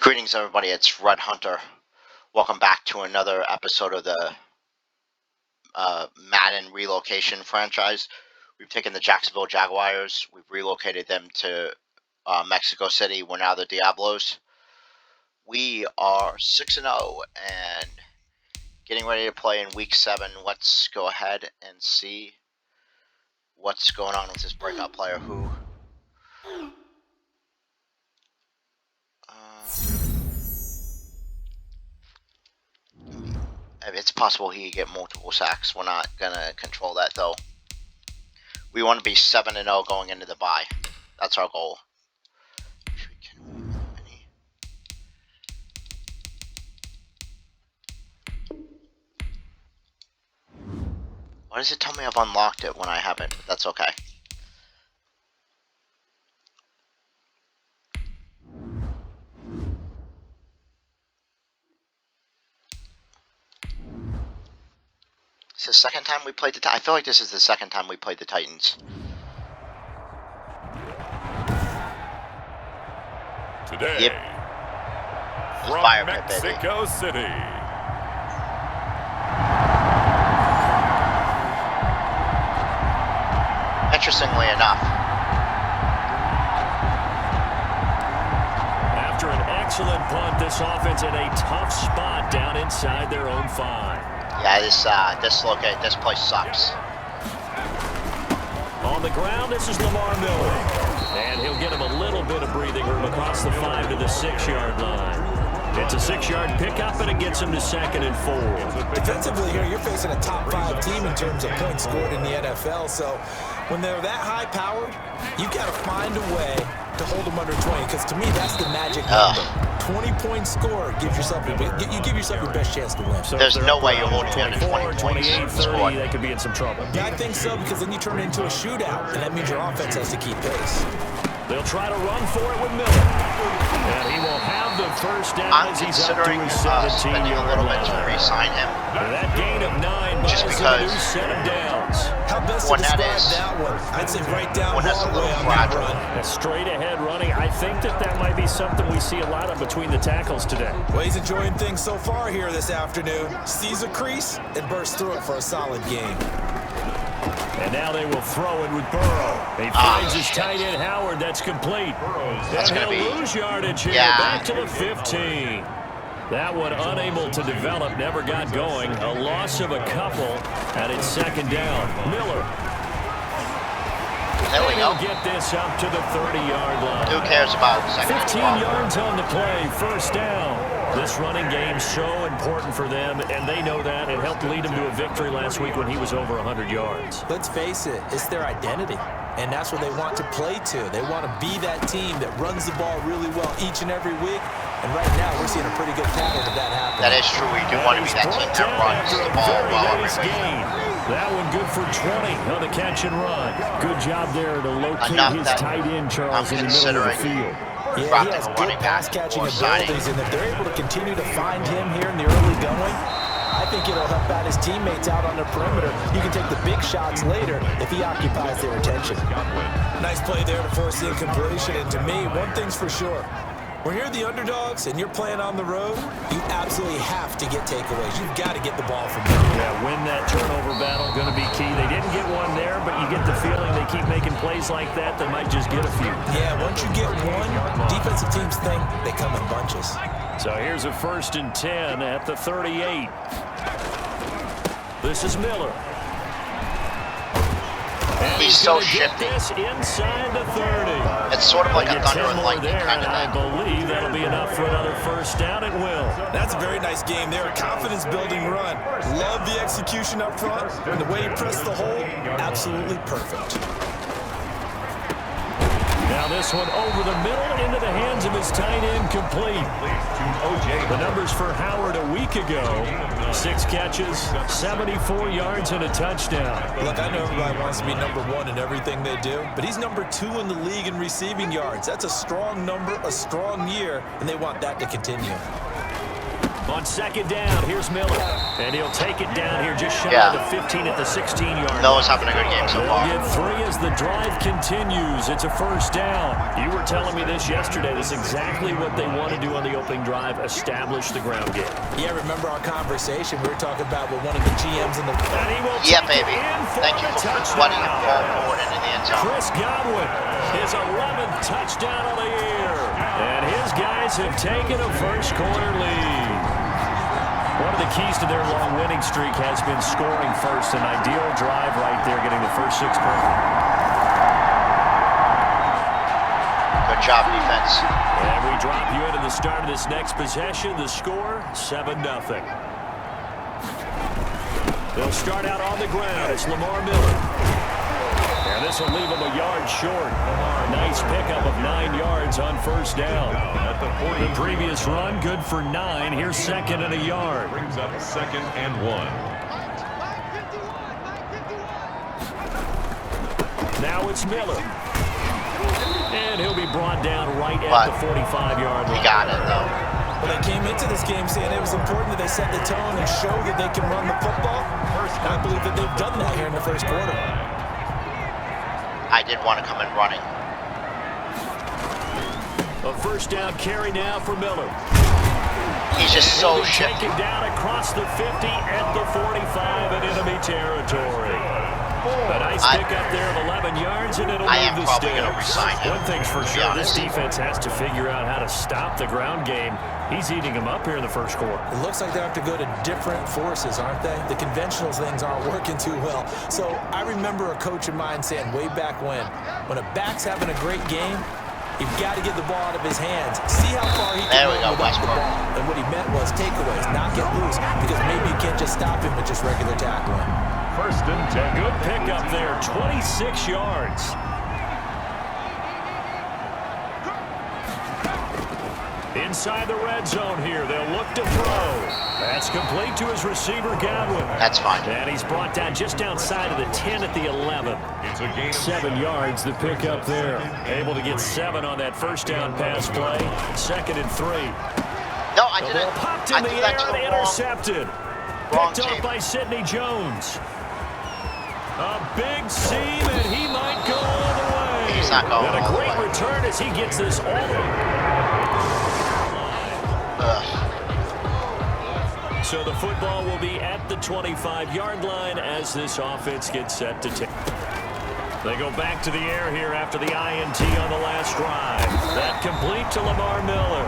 Greetings, everybody. It's Red Hunter. Welcome back to another episode of the Madden Relocation franchise. We've taken the Jacksonville Jaguars. We've relocated them to Mexico City. We're now the Diablos. We are 6-0 and getting ready to play in Week 7. Let's go ahead and see what's going on with this breakout player who... It's possible he could get multiple sacks. We're not going to control that, though. We want to be 7-0 going into the bye. That's our goal. Why does it tell me I've unlocked it when I haven't? But that's okay. It's the second time we played the Titans. I feel like this is the second time we played the Titans. Today, yep. From Fire Mexico City. Interestingly enough, after an excellent punt, this offense in a tough spot down inside their own 5. yeah, this place sucks. On the ground, this is Lamar Miller. And he'll get him a little bit of breathing room across the 5 to the 6-yard line. It's a 6-yard pickup, and it gets him to 2nd and 4. Defensively here, you're facing a top 5 team in terms of points scored in the NFL. So when they're that high-powered, you've got to find a way to hold them under 20. Because to me, that's the magic number. 20-point score gives yourself you give yourself your best chance to win. So there's no way you're holding me under 20 points. 28, 30, they could be in some trouble. Yeah, I think so, because then you turn it into a shootout, and that means your offense has to keep pace. They'll try to run for it with Miller. And he will have the first down as he's up to his 17-yard a little bit to line. re-sign him. And that gain of 9 Just buys him a new set of downs. How best to describe that one? I'd say right down Broadway on that run. A straight-ahead running. I think that might be something we see a lot of between the tackles today. Well, he's enjoying things so far here this afternoon. Sees a crease and bursts through it for a solid game. And now they will throw it with Burrow. He finds his tight end Howard. That's complete. That's and going to he'll be... lose yardage here. Yeah. Back to the 15. That one unable to develop, never got going. A loss of a couple, and it's 2nd down. Miller. There we go. He'll get this up to the 30-yard line. Who cares about 15 yards on the play, 1st down. This running game's so important for them, and they know that. It helped lead them to a victory last week when he was over 100 yards. Let's face it, it's their identity, and that's what they want to play to. They want to be that team that runs the ball really well each and every week, and right now we're seeing a pretty good pattern of that happening. That is true. We do want to be that team that runs the ball well every week. That one good for 20 on the catch and run. Good job there to locate his tight end, Charles, in the middle of the field. Yeah, he has good pass-catching abilities, and if they're able to continue to find him here in the early going, I think it'll help out his teammates out on the perimeter. You can take the big shots later if he occupies their attention. Nice play there to force the incompletion, and to me, one thing's for sure. When you're the underdogs and you're playing on the road, you absolutely have to get takeaways. You've got to get the ball from them. Yeah, win that turnover battle, going to be key. They didn't get one there, but you get the feeling they keep making plays like that, they might just get a few. Yeah, once you get one, defensive teams think they come in bunches. So here's a 1st and 10 at the 38. This is Miller. And He's so shifty. Inside the 30. It's sort of like a thunder and lightning kind of I thing. believe that'll be enough for another 1st down. It will. That's a very nice game there. A confidence-building run. Love the execution up front. And the way he pressed the hole, absolutely perfect. Now this one over the middle into the hands of his tight end, complete. The numbers for Howard a week ago: 6 catches, 74 yards, and a touchdown. Look, I know everybody wants to be number 1 in everything they do, but he's number 2 in the league in receiving yards. That's a strong number, a strong year, and they want that to continue. On second down, here's Miller. And he'll take it down here just shy of the 15 at the 16-yard line. Miller's having a good game so far. They'll get 3 as the drive continues. It's a first down. You were telling me this yesterday. This is exactly what they want to do on the opening drive, establish the ground game. Yeah, remember our conversation? We were talking about with one of the GMs in the... Yeah, baby. Thank you for letting him fall forward into the end zone. Chris Godwin, his 11th touchdown of the year. And his guys have taken a first quarter lead. One of the keys to their long winning streak has been scoring first. An ideal drive right there, getting the first 6 points. Good job, defense. And we drop you into the start of this next possession. The score, 7-0. They'll start out on the ground. It's Lamar Miller. And this will leave him a yard short. Nice pickup of 9 yards on first down. The previous run, good for 9. Here's second and a yard. Brings up 2nd and 1. Now it's Miller. And he'll be brought down right at the 45-yard line. He got it, though. Well, they came into this game saying it was important that they set the tone and show that they can run the football. And I believe that they've done that here in the first quarter. I did want to come in running. A first down carry now for Miller. He's just so shifty. Taken down across the 50 at the 45 in enemy territory. A nice pickup there of 11 yards, and it'll move the probably going to resign him. One thing's for sure, this defense has to figure out how to stop the ground game. He's eating them up here in the first quarter. It looks like they have to go to different forces, aren't they? The conventional things aren't working too well. So I remember a coach of mine saying way back when a back's having a great game, you've got to get the ball out of his hands. See how far he can run without the ball. And what he meant was takeaways, not get loose, because maybe you can't just stop him with just regular tackling. First and 10. Good pickup there, 26 yards. Inside the red zone here, they'll look to throw. That's complete to his receiver, Godwin. That's fine. And he's brought down just outside of the 10 at the 11. It's a gain of 7 yards, the pickup there. Able to get 7 on that first down pass play. 2nd and 3. No, I The didn't. ball popped I in the threw that air to and the intercepted. wrong Picked off team. by Sidney Jones. A big seam, and he might go all the way. He's not going and a all the great way. return as he gets this all the way. So the football will be at the 25-yard line as this offense gets set to take. They go back to the air here after the INT on the last drive. That complete to Lamar Miller.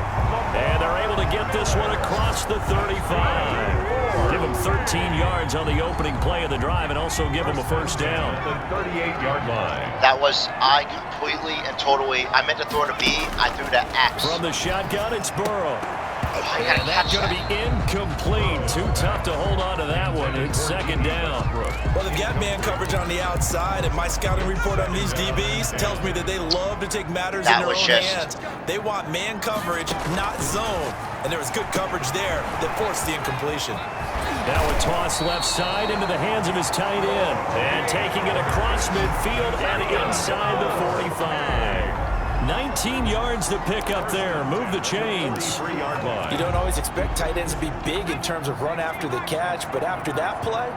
And they're able to get this one across the 35. Give him 13 yards on the opening play of the drive and also give him a first down. the 38-yard line. That was, I completely and totally, I meant to throw to B, I threw to X. From the shotgun, it's Burrow. I gotta And that's catch going to that. be incomplete. Too tough to hold on to that one. It's second down. Well, they've got man coverage on the outside, and my scouting report on these DBs tells me that they love to take matters in their own hands. They want man coverage, not zone. And there was good coverage there that forced the incompletion. Now a toss left side into the hands of his tight end. And taking it across midfield and inside the 45. 19 yards to pick up there. Move the chains. 3-yard line. You don't always expect tight ends to be big in terms of run after the catch, but after that play,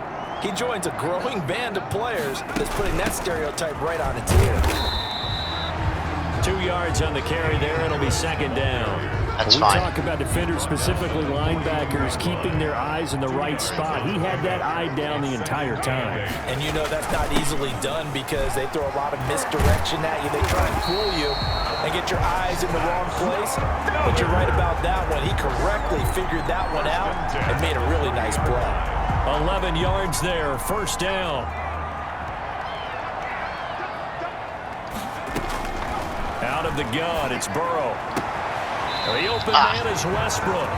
he joins a growing band of players that's putting that stereotype right on its ear. 2 yards on the carry there. It'll be second down. That's we fine. talk about defenders, specifically linebackers, keeping their eyes in the right spot. He had that eye down the entire time. And you know that's not easily done because they throw a lot of misdirection at you. They try to fool you and get your eyes in the wrong place. But you're right about that one. He correctly figured that one out and made a really nice play. 11 yards there, first down. Out of the gun, it's Burrow. The open man is Westbrook.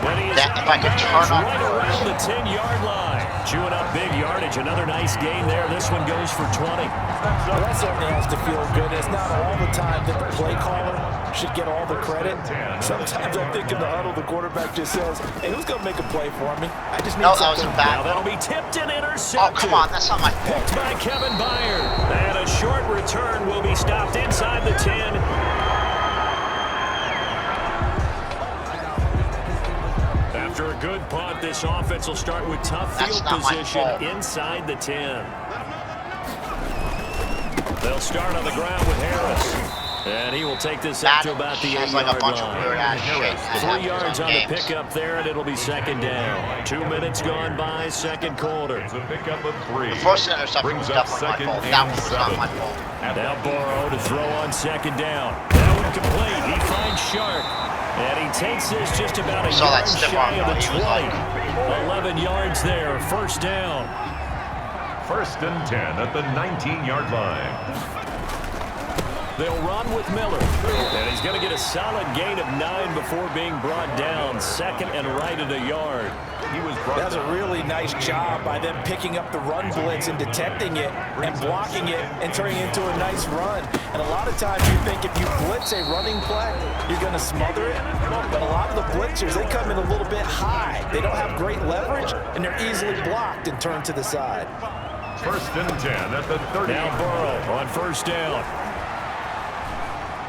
And he is If I could turn up right around the 10-yard line. Chewing up big yardage. Another nice gain there. This one goes for 20. Well, that certainly has to feel good. It's not all the time that the play caller should get all the credit. Sometimes I think in the huddle, the quarterback just says, hey, who's going to make a play for me? I just need No, that was something. a bad. Now that'll be tipped and intercepted. Oh, come on, that's not my fault. Picked by Kevin Byard. And a short return will be stopped inside the 10. After a good punt. This offense will start with tough field position inside the 10. They'll start on the ground with Harris. And he will take this up to about the 8-yard line. 3 yards on the pickup there, and it'll be second down. 2 minutes gone by, second quarter. It's a pickup of 3. The first interception was definitely my fault. That one was not my fault. Now Burrow to throw on second down. That one complete. He finds Sharp. And he takes this just about a yard shy of the 20. 11 yards there, first down. First and 10 at the 19-yard line. They'll run with Miller. And he's going to get a solid gain of 9 before being brought down. Second and right at a yard. That's a really nice job by them picking up the run blitz and detecting it and blocking it and turning it into a nice run. And a lot of times you think if you blitz a running play, you're going to smother it. But a lot of the blitzers, they come in a little bit high. They don't have great leverage, and they're easily blocked and turned to the side. First and 10 at the 30. Now Burrow on first down.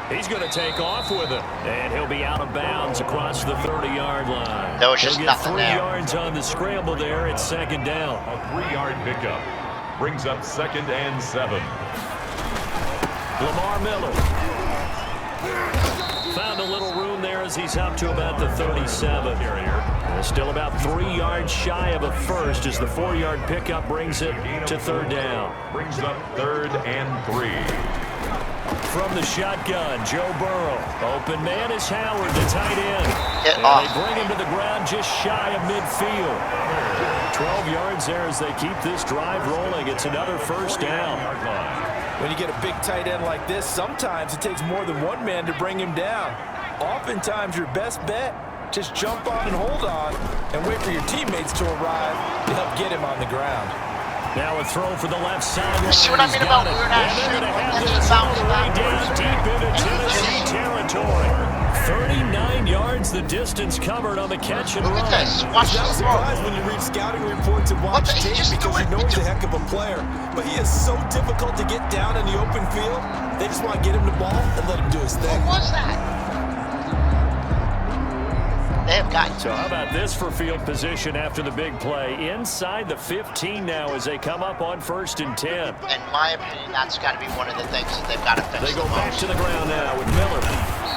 He's going to take off with it, and he'll be out of bounds across the 30-yard line. There was just he'll get nothing 3 there. yards on the scramble there. It's second down. A 3-yard pickup brings up second and 7. Lamar Miller. Found a little room there as he's up to about the 37. Still about 3 yards shy of a first as the 4-yard pickup brings it to third down. Brings up third and 3. From the shotgun, Joe Burrow. Open man is Howard, the tight end. Get and off. they bring him to the ground just shy of midfield. 12 yards there as they keep this drive rolling. It's another first down. When you get a big tight end like this, sometimes it takes more than one man to bring him down. Oftentimes, your best bet, just jump on and hold on and wait for your teammates to arrive to help get him on the ground. Now a throw for the left sideline. See what I mean about weird ass shit? That's just bounce back. Down deep into Tennessee territory. 39 yards the distance covered on the catch and Look run. at this. Watch It's not this. surprised when you read scouting reports and watch What the- he tape just because threw you it. know He he's a just- heck of a player. But he is so difficult to get down in the open field. They just want to get him the ball and let him do his thing. What was that? They have got So how about this for field position after the big play? Inside the 15 now as they come up on first and 10. in my opinion, that's got to be one of the things that they've got to fix. They go the back most. to the ground now with Miller.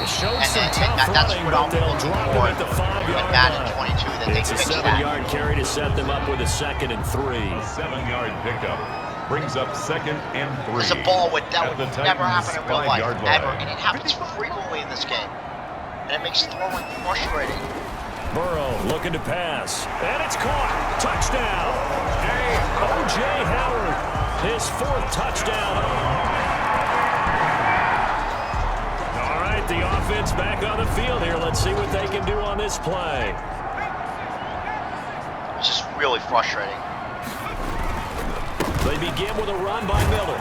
It showed some tough that's running, what but I'm they'll looking drop for him at the 5-yard in Madden line. 22 that they It's a fix that. 7-yard carry to set them up with a second and 3. A 7-yard pickup brings up second and 3. It's a ball with that At the would never Titans' happen in real life, 5-yard line. ever, and it happens frequently in this game, and it makes throwing frustrating. Burrow looking to pass, and it's caught. Touchdown. O.J. Howard, his 4th touchdown. All right, the offense back on the field here. Let's see what they can do on this play. It's just really frustrating. They begin with a run by Miller.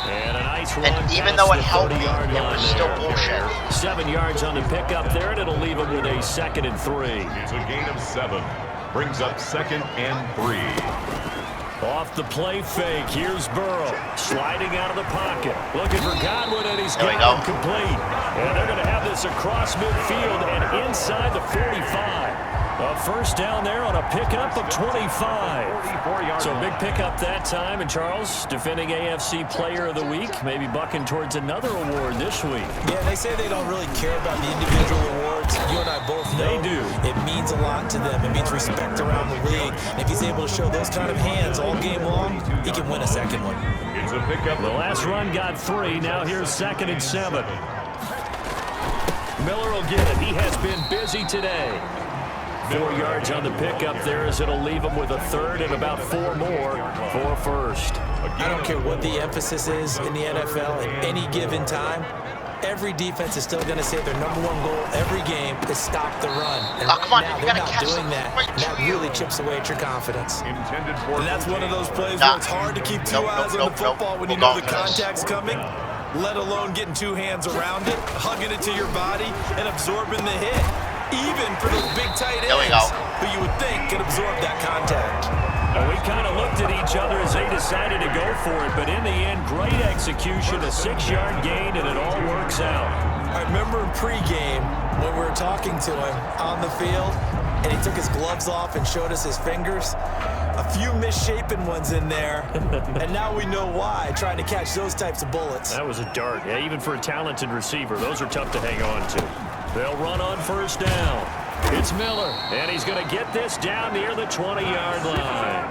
And a nice run And even past though it the helped me, 30-yard it line was still there. bullshit. 7 yards on the pickup there, and it'll leave him with a second and 3. It's a gain of 7. Brings up second and 3. Off the play fake, here's Burrow. Sliding out of the pocket. Looking for Godwin, and he's There we got him go. complete. And they're going to have this across midfield and inside the 45. A first down there on a pickup of 25. So big pickup that time. And Charles, defending AFC Player of the Week, maybe bucking towards another award this week. Yeah, they say they don't really care about the individual awards. You and I both know They do. it means a lot to them. It means respect around the league. And if he's able to show those kind of hands all game long, he can win a second one. It's a pickup. The last run got 3. Now here's second and 7. Miller will get it. He has been busy today. 4 yards on the pickup there as it'll leave him with a 3rd and about 4 more for a first. I don't care what the emphasis is in the NFL at any given time. Every defense is still going to say their #1 goal every game is stop the run. And Oh, come on, now you they're gotta not catch doing the that. right And that to you. really chips away at your confidence. Intended for And that's one of those plays Nah. where it's hard to keep two Nope, eyes nope, on the nope, football nope. when you We're know going the for this. contact's coming, let alone getting 2 hands around it, hugging it to your body, and absorbing the hit. Even for those big tight ends, There we go. who you would think could absorb that contact. And we kind of looked at each other as they decided to go for it, but in the end, great execution, a 6-yard gain, and it all works out. I remember in pregame when we were talking to him on the field, and he took his gloves off and showed us his fingers. A few misshapen ones in there, and now we know why, trying to catch those types of bullets. That was a dart. Yeah, even for a talented receiver, those are tough to hang on to. They'll run on first down. It's Miller, and he's going to get this down near the 20-yard line.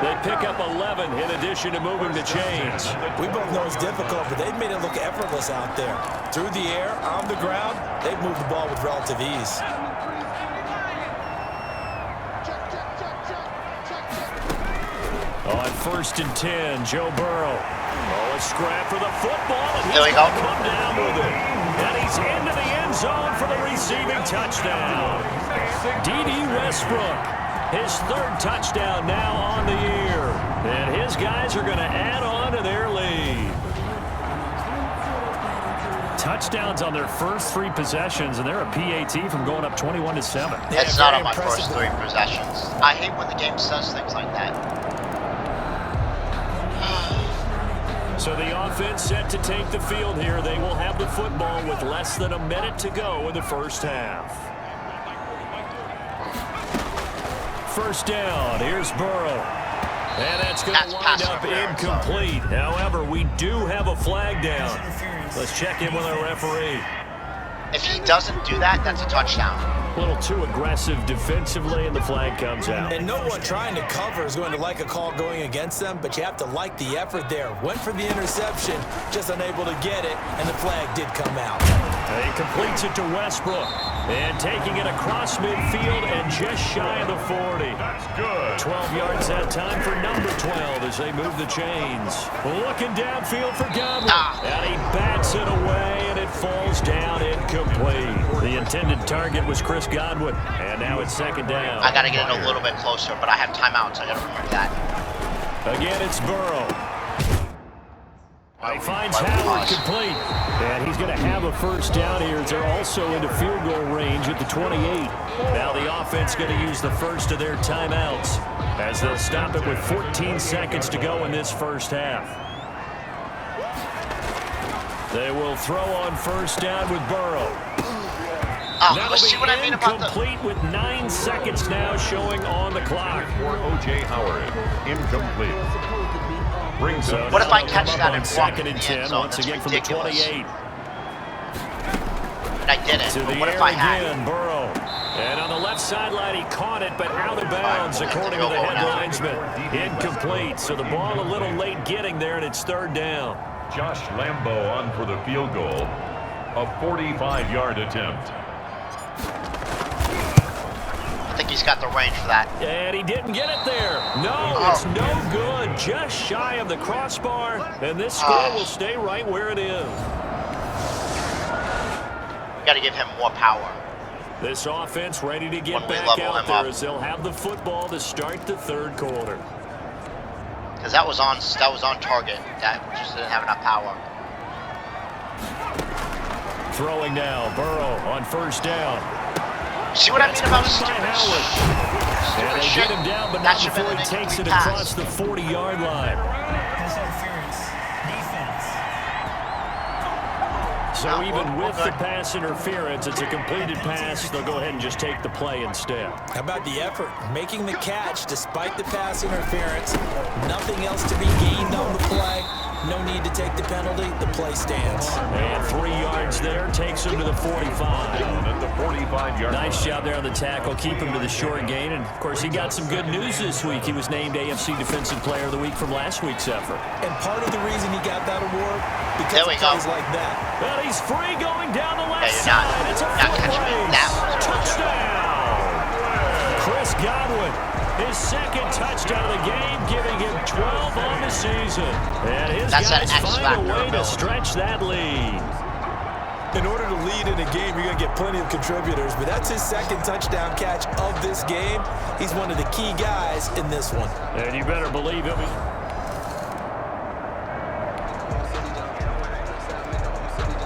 They pick up 11 in addition to moving the chains. We both know it's difficult, but they've made it look effortless out there. Through the air, on the ground, they've moved the ball with relative ease. On 1st and 10, Joe Burrow. Oh, a scrap for the football, and he's going to come down with it. And he's into the end zone for the receiving touchdown. D.D. Westbrook, his 3rd touchdown now on the year. And his guys are going to add on to their lead. Touchdowns on their first 3 possessions, and they're a PAT from going up 21-7. It's not on my first 3 possessions. I hate when the game says things like that. So the offense set to take the field here. They will have the football with less than a minute to go in the first half. First down. Here's Burrow. And that's going to wind up incomplete. However, we do have a flag down. Let's check in with our referee. If he doesn't do that, that's a touchdown. A little too aggressive defensively, and the flag comes out. And no one trying to cover is going to like a call going against them, but you have to like the effort there. Went for the interception, just unable to get it, and the flag did come out. He completes it to Westbrook, and taking it across midfield and just shy of the 40. That's good. 12 yards that time for number 12 as they move the chains. Looking downfield for Godwin, and he bats it away, and it falls down incomplete. The intended target was Chris Godwin, and now it's 2nd down. I got to get it a little bit closer, but I have timeouts. I got to remember that. Again, it's Burrow. He finds Howard complete, and he's going to have a first down here as they're also into field goal range at the 28. Now the offense going to use the first of their timeouts as they'll stop it with 14 seconds to go in this first half. They will throw on first down with Burrow. That'll be incomplete with 9 seconds now showing on the clock. For O.J. Howard, incomplete. Brings up. What if I catch that and walk 2nd and 10 once again from the 28? And I didn't. To the what if air I had again, Burrow. And on the left sideline, he caught it, but out of bounds, according to the head linesman. Incomplete. So the ball a little late getting there, and it's 3rd down. Josh Lambo on for the field goal. A 45-yard attempt. I think he's got the range for that. And he didn't get it there. No, it's no good. Just shy of the crossbar, and this score will stay right where it is. Got to give him more power. This offense ready to get back out there as they'll have the football to start the 3rd quarter. Because that was on target. That just didn't have enough power. Throwing now, Burrow on first down. See what I mean about stupid and they get him down, but not before he takes it across the 40-yard line. So even with the pass interference, it's a completed pass. They'll go ahead and just take the play instead. How about the effort? Making the catch despite the pass interference. Nothing else to be gained on the play. No need to take the penalty. The play stands. And 3 yards there takes him to the 45. Down at the 45-yard line. Nice job there on the tackle. Keep him to the short gain. And, of course, he got some good news this week. He was named AFC Defensive Player of the Week from last week's effort. And part of the reason he got that award, because of plays like that. Well, he's free going down the left side. It's a foot race. Touchdown. Chris Godwin. His 2nd touchdown of the game, giving him 12 on the season. And his guys find a way to stretch that lead. In order to lead in a game, you're going to get plenty of contributors, but that's his 2nd touchdown catch of this game. He's one of the key guys in this one. And you better believe it.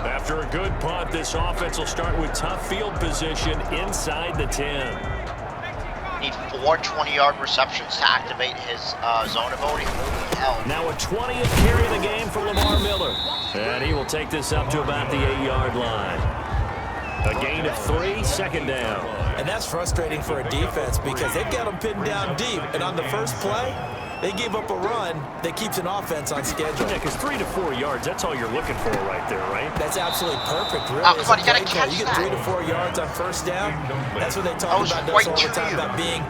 After a good punt, this offense will start with tough field position inside the 10. Need 4 20-yard receptions to activate his zone ability. Holy hell. Now a 20th carry of the game for Lamar Miller. And he will take this up to about the 8-yard line. A gain of 3, second down. And that's frustrating for a defense because they've got them pinned down deep. And on the first play, they gave up a run that keeps an offense on schedule. Yeah, because 3 to 4 yards, that's all you're looking for right there, right? That's absolutely perfect, really. Oh, come on, you gotta catch You get 3 to 4 yards on first down. That's what they talk about us all the time, about being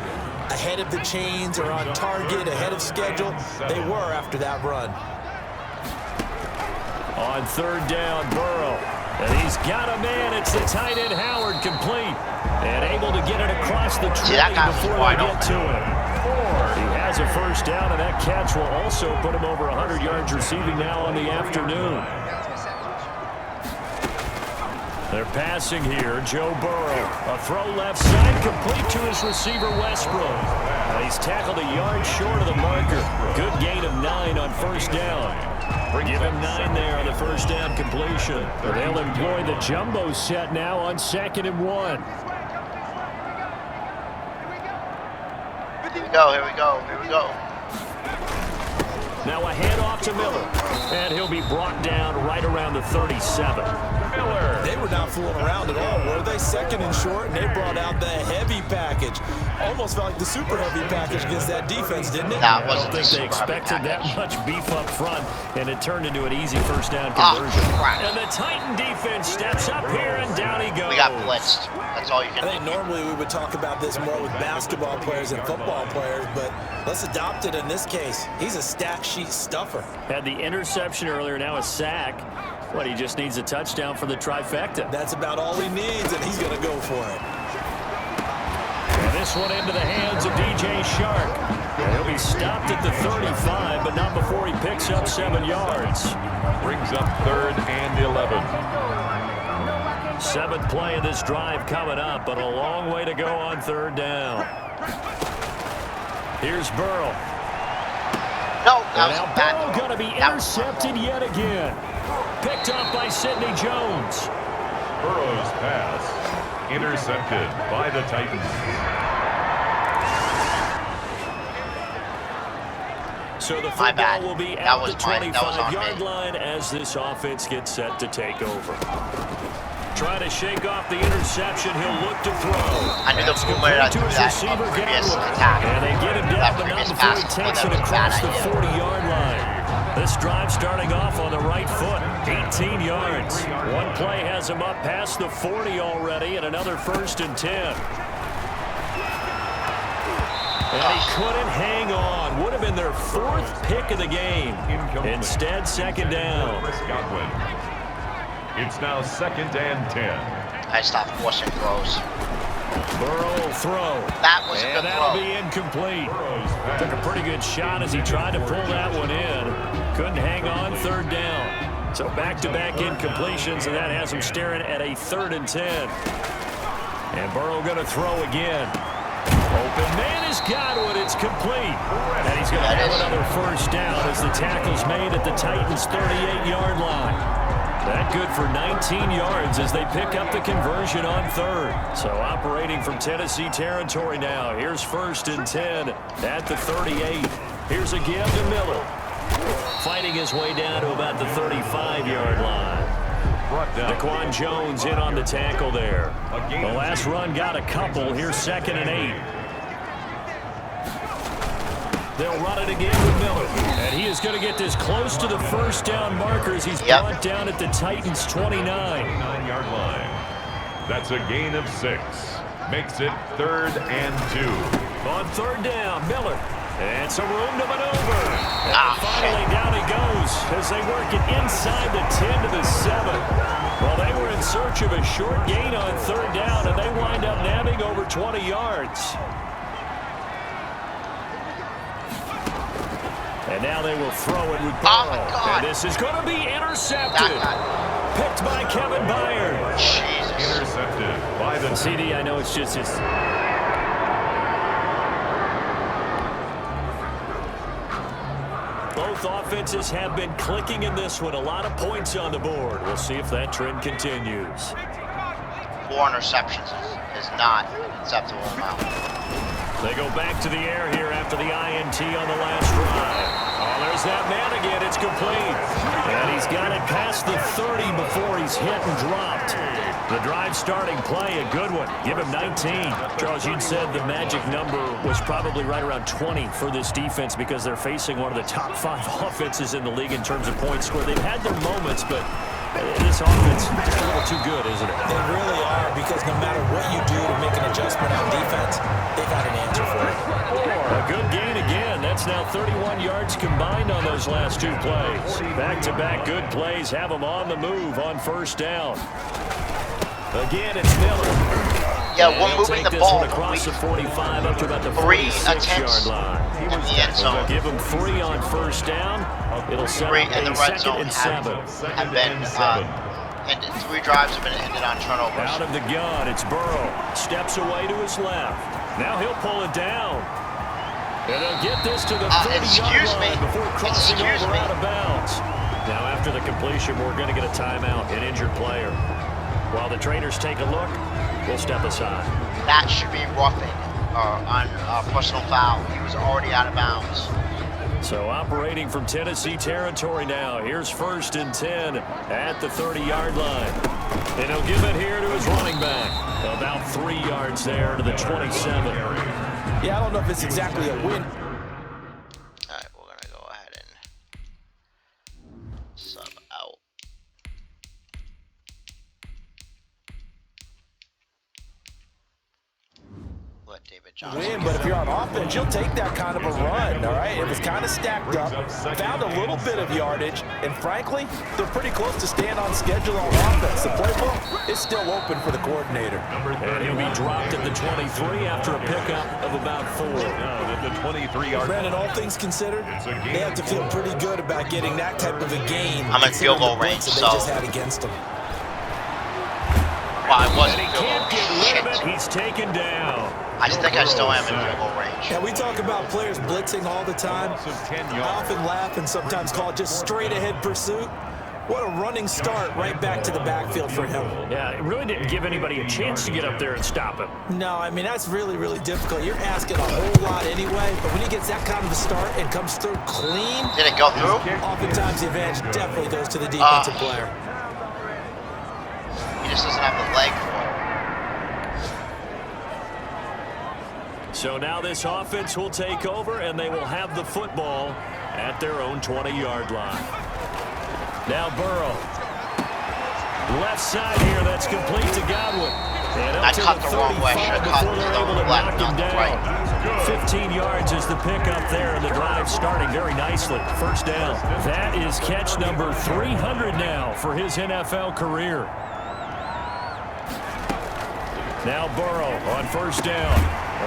ahead of the chains or on target, ahead of schedule. They were after that run. On third down, Burrow. And he's got a man. It's the tight end, Howard, complete. And able to get it across the 20 before they get to him. He has a first down, and that catch will also put him over 100 yards receiving now on the afternoon. They're passing here. Joe Burrow. A throw left side, complete to his receiver, Westbrook. And he's tackled a yard short of the marker. Good gain of 9 on first down. Give him 9 there on the first down completion. They'll employ the jumbo set now on 2nd and 1. Here we go, here we go, here we go. Now a handoff to Miller. And he'll be brought down right around the 37. Miller. They were not fooling around at all, were they? 2nd and short, and they brought out the heavy package. Almost felt like the super heavy package against that defense, didn't it? That I wasn't don't think they expected that much beef up front, and it turned into an easy first down conversion. And the Titan defense steps up here, and down he goes. We got blitzed. That's all you can do. I think normally we would talk about this more with basketball players and football players, but let's adopt it in this case. He's a stat sheet stuffer. Had the interception earlier, now a sack. What, he just needs a touchdown for the trifecta. That's about all he needs, and he's going to go for it. And this one into the hands of DJ Shark. And he'll be stopped at the 35, but not before he picks up 7 yards. Brings up 3rd and 11. 7th play of this drive coming up, but a long way to go on 3rd down. Here's Burrow. No, that And was now bad. Burrow going to be intercepted yet again. Picked up by Sidney Jones. Burrow's pass intercepted by the Titans. So the football will be That at was the mine. That was on 25-yard me. line as this offense gets set to take over. Trying to shake off the interception. He'll look to throw. I knew the That's moment I complete to threw his that receiver, previous Gatlin. attack. And they get him down, That but not previous before he pass, takes that it was a bad across the idea. 40-yard line. This drive starting off on the right foot. 18 yards. One play has him up past the 40 already, and another 1st and 10. And he couldn't hang on. Would have been their 4th pick of the game. Instead, 2nd down. Godwin. It's now 2nd and 10. I stopped forcing throws. Burrow will throw. That was a And good that'll throw. be incomplete. Took a pretty good shot as he tried to pull that one in. Couldn't hang on 3rd down. So back-to-back incompletions, and that has him staring at a 3rd and 10. And Burrow going to throw again. Open man is Godwin. It's complete. And he's going to have another first down as the tackle's made at the Titans' 38-yard line. That good for 19 yards as they pick up the conversion on 3rd. So operating from Tennessee territory now. Here's 1st and 10 at the 38. Here's a give to Miller. Fighting his way down to about the 35-yard line. Daquan Jones in on the tackle there. The last run got a couple. Here's 2nd and 8. They'll run it again with Miller. And he is going to get this close to the first down marker as he's brought down at the Titans' 29. 9-yard line. That's a gain of 6. Makes it 3rd and 2. On 3rd down, Miller. And some room to maneuver. And finally down he goes as they work it inside the 10 to the 7. Well, they were in search of a short gain on 3rd down, and they wind up nabbing over 20 yards. And now they will throw it with Burrow. And this is going to be intercepted. Picked by Kevin Byard. Jesus. Intercepted by the CD, I know it's just his... Both offenses have been clicking in this one. A lot of points on the board. We'll see if that trend continues. 4 interceptions is not acceptable amount. They go back to the air here after the INT on the last drive. Oh, there's that man again. It's complete. And he's got it past the 30 before he's hit and dropped. The drive starting play, a good one. Give him 19. Charles, you'd said the magic number was probably right around 20 for this defense because they're facing one of the top 5 offenses in the league in terms of points scored. They've had their moments, but this offense is just a little too good, isn't it? They really are, because no matter what you do to make an adjustment on defense, they've got an answer for it. A good gain again. That's now 31 yards combined on those last 2 plays. Back-to-back good plays have them on the move on first down. Again, it's Miller. Yeah, we're moving the ball. Across the 45 up to about the 3 46-yard line. in the end zone. They'll give them 3 on first down. It'll set 3 up in the a red 2nd zone and 7. have been ended. 3 drives have been ended on turnovers. Out of the gun, it's Burrow. Steps away to his left. Now he'll pull it down. And they'll get this to the 30-yard line before crossing over out of bounds. Now after the completion, we're going to get a timeout, an injured player. While the trainers take a look, we'll step aside. That should be roughing on personal foul. He was already out of bounds. So operating from Tennessee territory now. Here's 1st and 10 at the 30-yard line. And he'll give it here to his running back. About 3 yards there to the 27. Yeah, I don't know if it's exactly a win. All right, we're going to go ahead and sub out. Let David Johnson Win, but if you're on offense, you'll take that kind of a run, all right? It was kind of stacked up, found a little bit of yardage, and frankly, they're pretty close to staying on schedule on offense. The playbook is still open for the coordinator. And he'll be dropped at the 23 after a pickup of about 4. The 23-yard. Brandon, all things considered, they have to feel pretty good about getting that type of a gain. I'm in field goal range, that so they just had against them. Well, I wasn't. He can't get rid of it. He's taken down. I think I still am in field goal range. Yeah, we talk about players blitzing all the time. I often laugh and sometimes call it just straight-ahead pursuit. What a running start right back to the backfield for him. Yeah, it really didn't give anybody a chance to get up there and stop him. No, I mean, that's really, really difficult. You're asking a whole lot anyway, but when he gets that kind of a start and comes through clean, Did it go through? oftentimes the advantage definitely goes to the defensive player. He just doesn't have the leg for it. So now this offense will take over, and they will have the football at their own 20-yard line. Now Burrow. Left side here, that's complete to Godwin. And up I to cut the the wrong way. 35 Should have cut before to they're the able to left, knock not him the down. right. 15 yards is the pickup there, and the drive starting very nicely. First down. That is catch number 300 now for his NFL career. Now Burrow on first down.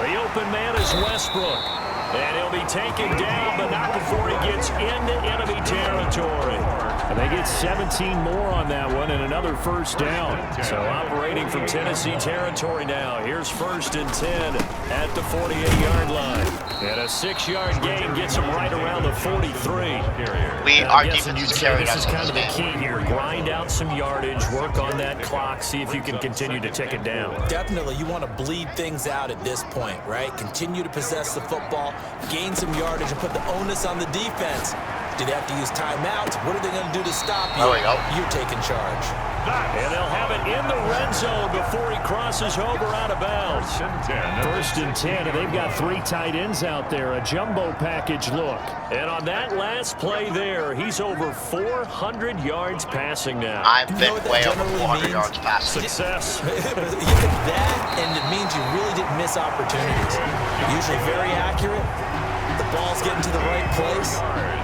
The open man is Westbrook. And he'll be taken down, but not before he gets into enemy territory. And they get 17 more on that one and another first down. So operating from Tennessee territory now. Here's 1st and 10 at the 48-yard line. And a 6-yard gain gets him right around the 43. Our defense is carried this us is in kind of this the game. key here. Grind out some yardage, work on that clock, see if you can continue to tick it down. Definitely, you want to bleed things out at this point, right? Continue to possess the football, gain some yardage, and put the onus on the defense. Do they have to use timeouts? What are they going to do to stop you? There we go. You're taking charge. And they'll have it in the red zone before he crosses over out of bounds. 1st and 10, and they've got 3 tight ends out there, a jumbo package look. And on that last play there, he's over 400 yards passing now. I've been what that way over generally 400 means? yards passing. Success. That, and it means you really didn't miss opportunities. Usually very accurate. The ball's getting to the right place.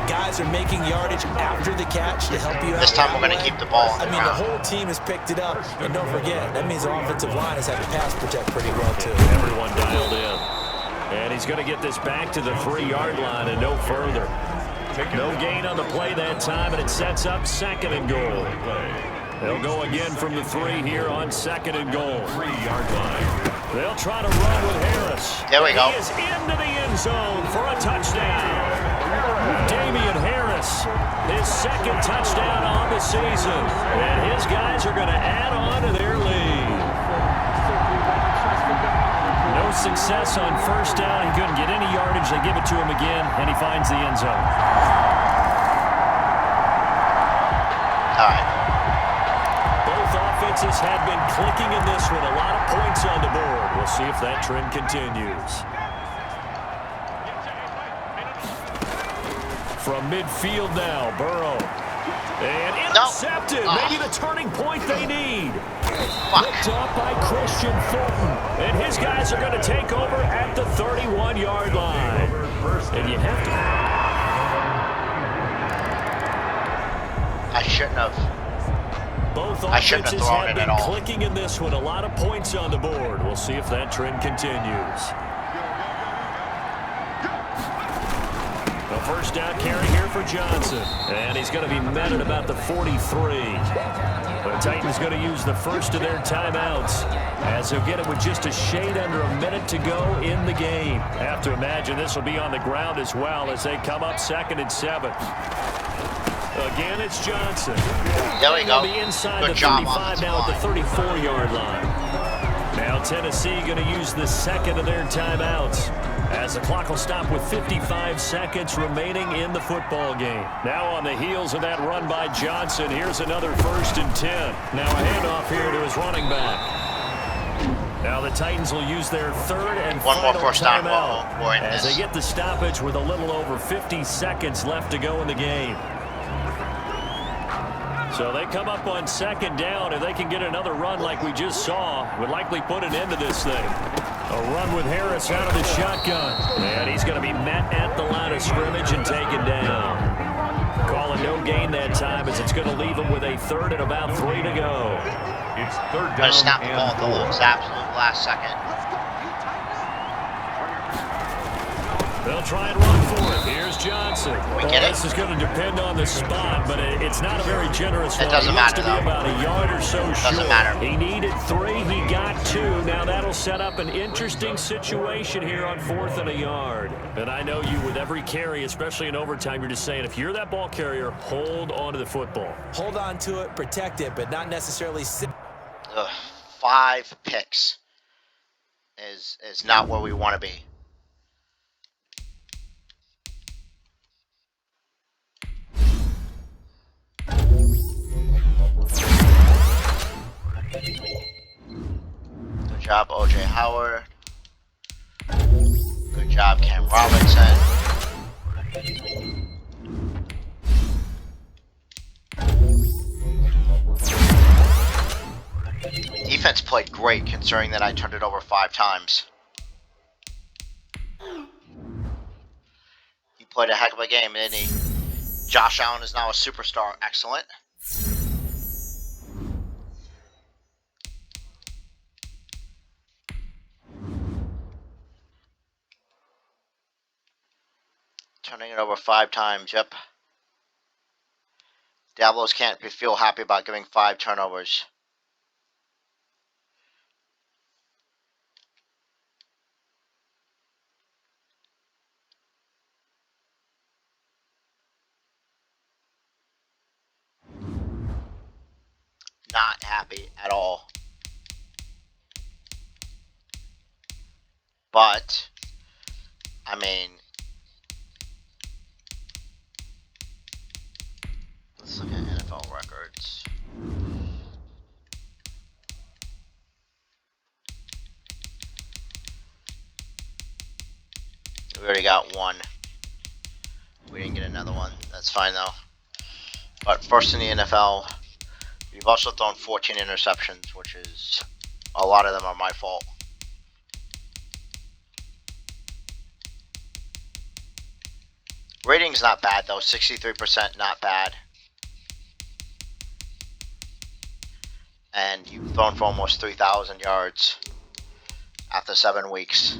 Guys are making yardage after the catch to help you out. This time we're going to keep the ball on the the ground. whole team has picked it up. And don't forget, that means the offensive line has had to pass protect pretty well, too. Everyone dialed in. And he's going to get this back to the 3-yard line and no further. No gain on the play that time, and it sets up 2nd and goal. They'll go again from the 3 here on 2nd and goal. 3-yard line. They'll try to run with Harris. There we go. He is into the end zone for a touchdown. Damian Harris, his 2nd touchdown on the season. And his guys are going to add on to their lead. No success on first down. He couldn't get any yardage. They give it to him again, and he finds the end zone. All right. Both offenses have been clicking in this one. A lot of points on the board. We'll see if that trend continues. From midfield now, Burrow. And intercepted. No. Maybe the turning point they need. Picked up by Christian Fulton. And his guys are going to take over at the 31-yard line. And you have to... I shouldn't have. Both I shouldn't have offenses thrown have it been at all. clicking in this one. A lot of points on the board. We'll see if that trend continues. A first down carry here for Johnson. And he's going to be met at about the 43. The Titans going to use the first of their timeouts as they'll get it with just a shade under a minute to go in the game. Have to imagine this will be on the ground as well as they come up 2nd and 7. Again, it's Johnson. There we go. Be inside Good the job 35 now at the 34-yard line. Now Tennessee going to use the second of their timeouts as the clock will stop with 55 seconds remaining in the football game. Now on the heels of that run by Johnson, here's another 1st and 10. Now a handoff here to his running back. Now the Titans will use their third and One more final first down timeout as this. they get the stoppage with a little over 50 seconds left to go in the game. So they come up on 2nd down. If they can get another run like we just saw, would likely put an end to this thing. A run with Harris out of the shotgun. And he's going to be met at the line of scrimmage and taken down. Calling no gain that time as it's going to leave him with a 3rd and about 3 to go. It's 3rd down. Gonna snap the ball at the absolute last second. They'll try and run for it. Here's Johnson. We get it. This is going to depend on the spot, but it's not a very generous run. It doesn't matter, to be about a yard or so short. Doesn't matter. He needed 3. He got 2. Now that'll set up an interesting situation here on 4th and a yard. And I know you with every carry, especially in overtime, you're just saying, if you're that ball carrier, hold on to the football. Hold on to it, protect it, but not necessarily sit. 5 picks is not where we want to be. Good job, O.J. Howard. Good job, Cam Robinson. Defense played great considering that I turned it over 5 times. He played a heck of a game, didn't he? Josh Allen is now a superstar. Excellent. Turning it over 5 times, yep. Diablos can't feel happy about giving 5 turnovers. Not happy at all. But, I mean, let's look at NFL records. We already got 1. We didn't get another one. That's fine though. But first in the NFL, we've also thrown 14 interceptions, which is, a lot of them are my fault. Rating's not bad though, 63%, not bad. And you've thrown for almost 3,000 yards after 7 weeks.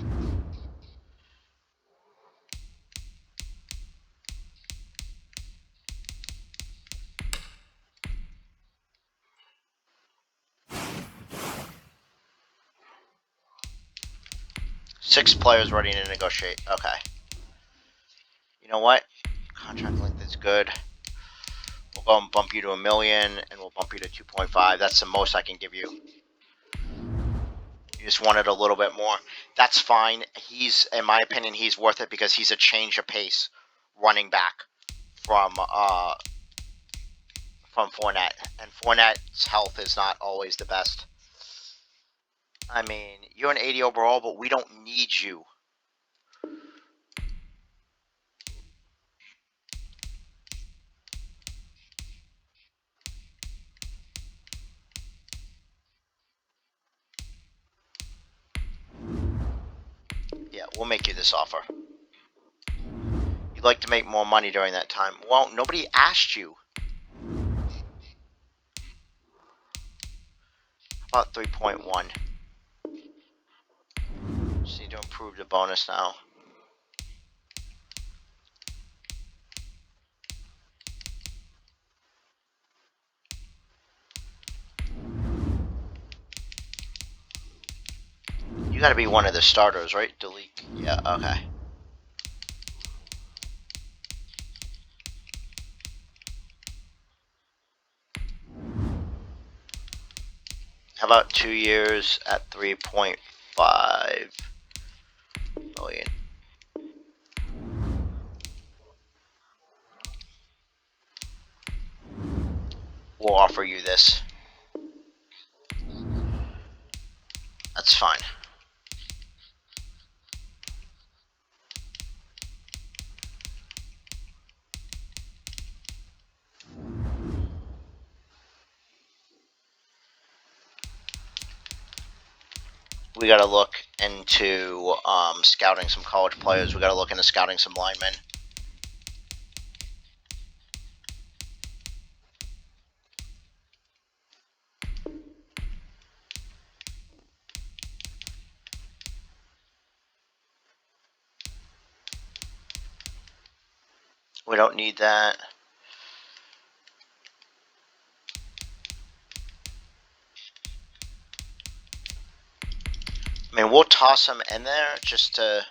Six players ready to negotiate. Okay. You know what? Contract length is good. We'll go and bump you to $1 million, and we'll bump you to 2.5. That's the most I can give you. just wanted a little bit more. That's fine. He's, in my opinion, he's worth it because he's a change of pace running back from Fournette, and Fournette's health is not always the best. I mean, you're an 80 overall, but we don't need you. Yeah, we'll make you this offer. You'd like to make more money during that time. Well, nobody asked you. About 3.1. Just need to improve the bonus now. You gotta be one of the starters, right? Delete. Yeah, okay. How about 2 years at 3.5 million? We'll offer you this. That's fine. We got to look into scouting some college players. We got to look into scouting some linemen. We don't need that. I mean, we'll toss him in there just to...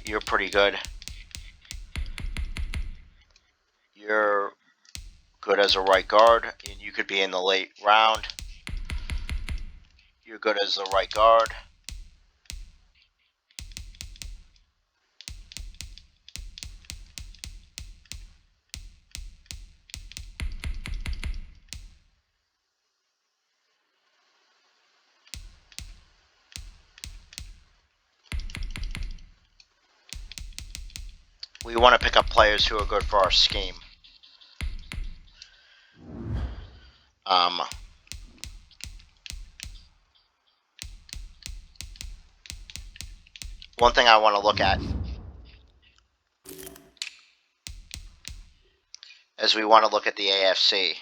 You're pretty good. You're good as a right guard, and you could be in the late round. You're good as a right guard. We want to pick up players who are good for our scheme. One thing I want to look at is we want to look at the AFC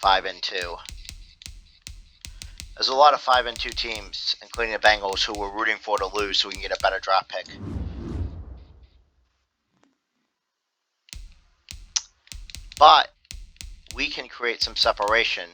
5-2. There's a lot of 5-2 teams, including the Bengals, who we're rooting for to lose so we can get a better draft pick. But we can create some separation.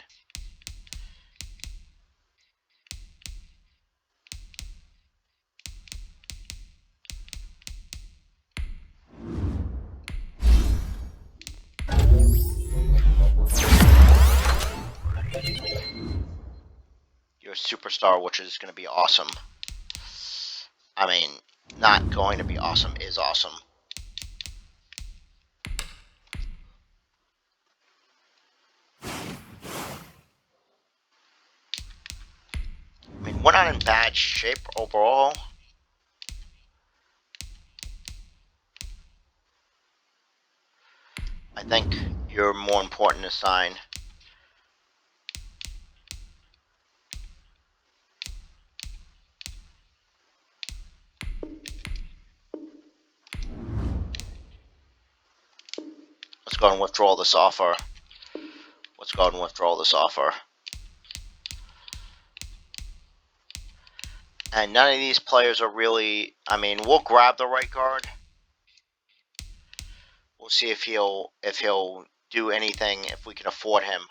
You're a superstar, which is going to be awesome. I mean, not going to be awesome is awesome. I mean, we're not in bad shape overall. I think you're more important to sign. Let's go and withdraw this offer. Let's go and withdraw this offer. And none of these players are really... I mean, we'll grab the right guard. We'll see if he'll do anything, if we can afford him.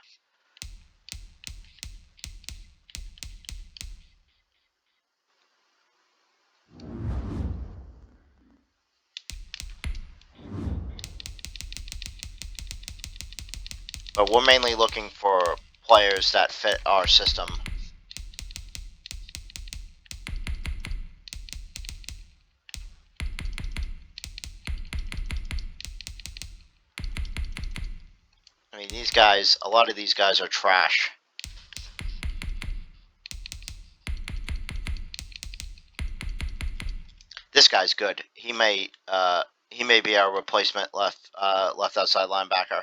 But we're mainly looking for players that fit our system. I mean, these guys, a lot of these guys are trash. This guy's good. He may be our replacement left outside linebacker.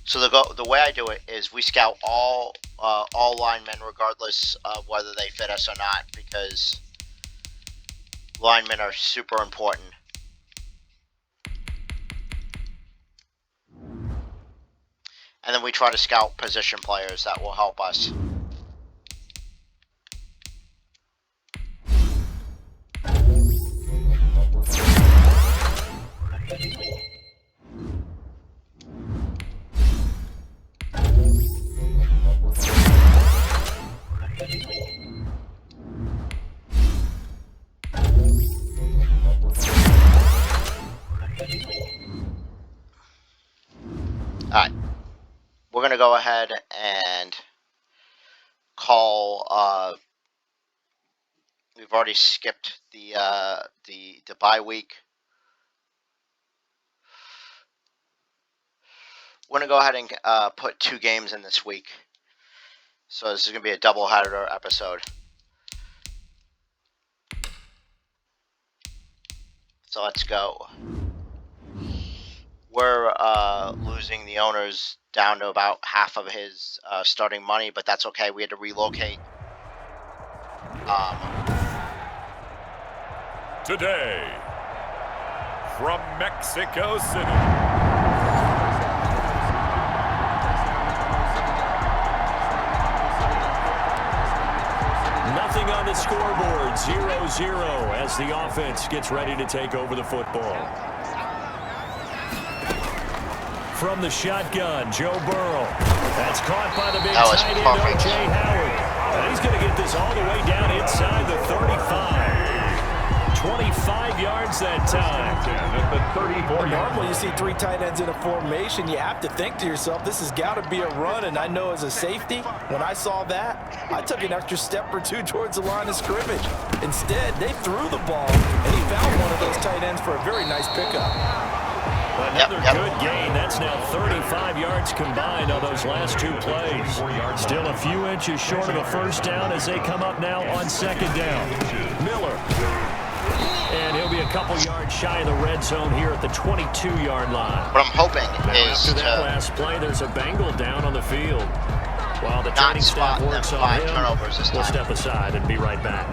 So the way I do it is we scout all linemen regardless of whether they fit us or not, because linemen are super important. And then we try to scout position players that will help us. Alright. We're going to go ahead and call, we've already skipped the bye week. We're going to go ahead and put 2 games in this week. So this is going to be a doubleheader episode. So let's go. We're losing the owners down to about half of his starting money, but that's okay. We had to relocate. Today, from Mexico City. Nothing on the scoreboard, 0-0 as the offense gets ready to take over the football. From the shotgun, Joe Burrow. That's caught by the big tight end, O.J. Howard. And he's going to get this all the way down inside the 35. 25 yards that time. At the 34 Normally you see 3 tight ends in a formation, you have to think to yourself, this has got to be a run. And I know as a safety, when I saw that, I took an extra step or 2 towards the line of scrimmage. Instead, they threw the ball, and he found one of those tight ends for a very nice pickup. Another good gain. That's now 35 yards combined on those last 2 plays. Still a few inches short of a first down as they come up now on second down. Miller. And he'll be a couple yards shy of the red zone here at the 22-yard line. What I'm hoping is after that last play, there's a Bengal down on the field. While the training staff works on him, we'll step aside and be right back.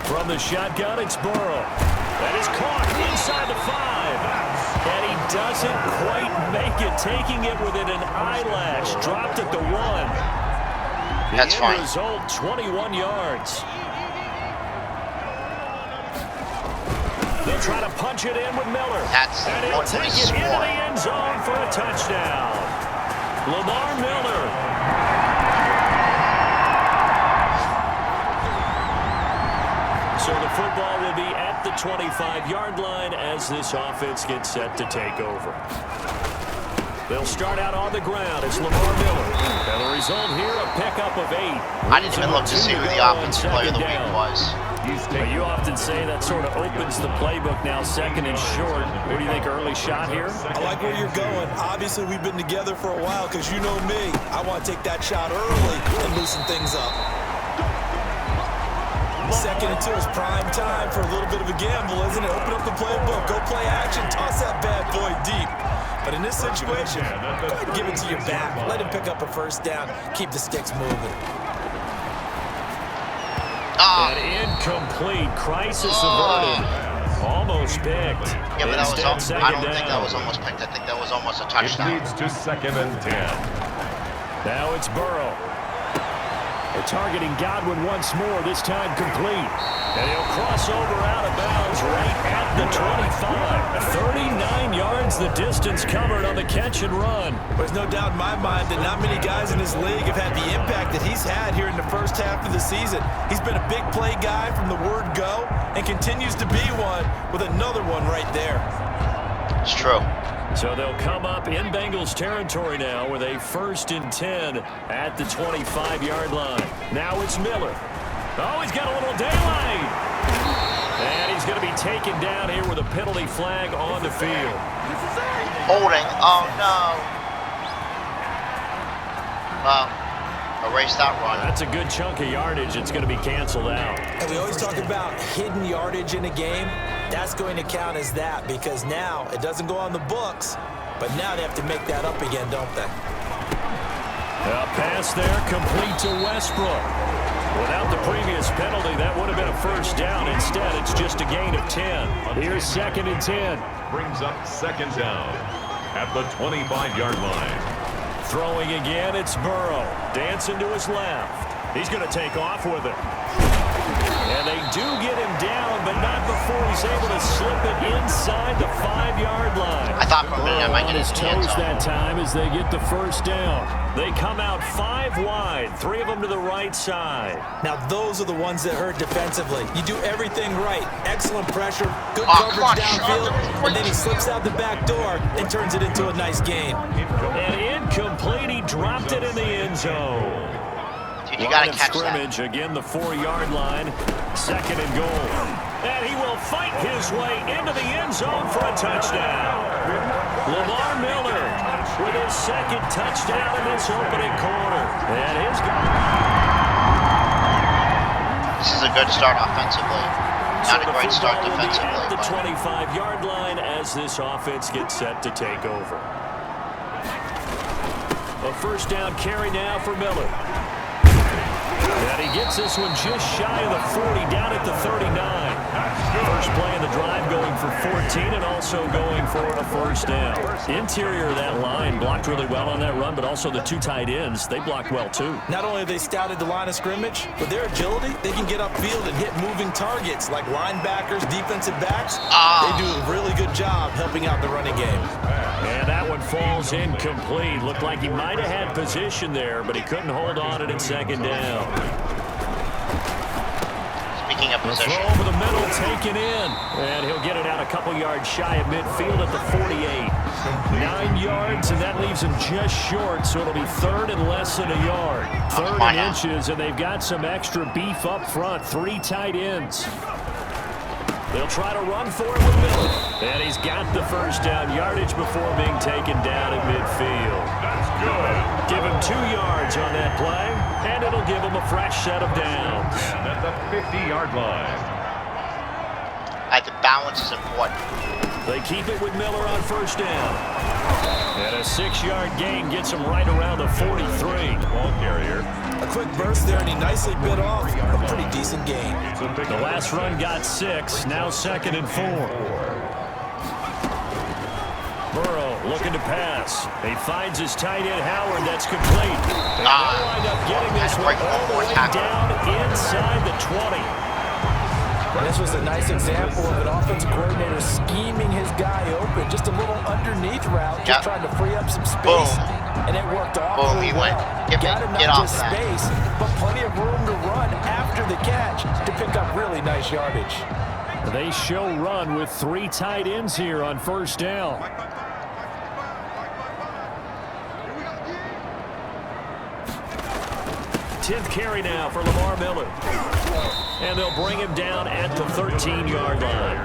From the shotgun, it's Burrow. That is caught inside the 5. And he doesn't quite make it, taking it within an eyelash. Dropped at the 1. That's fine. Result, 21 yards. They'll try to punch it in with Miller. And he'll take it into the end zone for a touchdown. Lamar Miller. So the football will be at the 25-yard line as this offense gets set to take over. They'll start out on the ground. It's Lamar Miller. And the result here, a pickup of 8. I didn't even look to see who the offensive player of the week was. Well, you often say that sort of opens the playbook now, second and short. What do you think, early shot here? I like where you're going. Obviously, we've been together for a while because you know me. I want to take that shot early and loosen things up. Second and 2 is prime time for a little bit of a gamble, isn't it? Open up the playbook, go play action, toss that bad boy deep. But in this situation, go ahead and give it to your back. Let him pick up a first down, keep the sticks moving. An incomplete, crisis averted. Almost picked. Yeah, but that was I don't think that was almost picked. I think that was almost a touchdown. It leads to 2nd and 10. Now it's Burrow. They're targeting Godwin once more, this time complete. And he'll cross over out of bounds right at the 25. 39 yards yards the distance covered on the catch and run. There's no doubt in my mind that not many guys in this league have had the impact that he's had here in the first half of the season. He's been a big play guy from the word go and continues to be one with another one right there. It's true. So they'll come up in Bengals territory now with a 1st and 10 at the 25-yard line. Now it's Miller. Oh, he's got a little daylight. And he's going to be taken down here with a penalty flag on the field. Holding. Oh, no. Well, erase that run. That's a good chunk of yardage. It's going to be canceled out. And we always talk about hidden yardage in a game. That's going to count as that because now it doesn't go on the books, but now they have to make that up again, don't they? A pass there complete to Westbrook. Without the previous penalty, that would have been a first down. Instead, it's just a gain of 10. Here's 2nd and 10. Brings up 2nd down at the 25-yard line. Throwing again, it's Burrow. Dancing to his left. He's going to take off with it. And they do get him down, but not before he's able to slip it inside the 5-yard line. I thought for a minute I might get his toes that time as they get the first down. They come out 5 wide, 3 of them to the right side. Now those are the ones that hurt defensively. You do everything right. Excellent pressure, good coverage downfield, and then he slips out the back door and turns it into a nice gain. And incomplete, he dropped it in the end zone. Dude, you gotta catch scrimmage, that. Again, the 4-yard line, 2nd and goal. And he will fight his way into the end zone for a touchdown. Lamar Miller with his 2nd touchdown in this opening quarter. And his This is a good start offensively. Not a great start defensively. At the 25-yard line as this offense gets set to take over. A first down carry now for Miller. And he gets this one just shy of the 40, down at the 39. First play of the drive going for 14 and also going for a first down. Interior of that line blocked really well on that run, but also the 2 tight ends, they blocked well too. Not only have they scouted the line of scrimmage, but their agility, they can get upfield and hit moving targets like linebackers, defensive backs. They do a really good job helping out the running game. And that one falls incomplete. Looked like he might have had position there, but he couldn't hold on it at 2nd down. Speaking of position. Throw over the middle, taken in. And he'll get it out a couple yards shy of midfield at the 48. 9 yards, and that leaves him just short, so it'll be 3rd and less than a yard. 3rd and inches, and they've got some extra beef up front. 3 tight ends. They'll try to run for it with Miller. And he's got the first down yardage before being taken down at midfield. That's good. Give him 2 yards on that play, and it'll give him a fresh set of downs. And at the 50-yard line. The balance is important. They keep it with Miller on first down. And a 6-yard gain gets him right around the 43. Ball carrier. A quick burst there, and he nicely bit off a pretty decent gain. The last run got 6, now 2nd and 4. Burrow looking to pass. He finds his tight end, Howard. That's complete. And they'll wind up getting this one all the way down inside the 20. This was a nice example of an offensive coordinator scheming his guy open. Just a little underneath route, just trying to free up some space. And it worked awfully well. Got him not just space, but plenty of room to run after the catch to pick up really nice yardage. They show run with 3 tight ends here on first down. Tenth carry now for Lamar Miller. And they'll bring him down at the 13-yard line.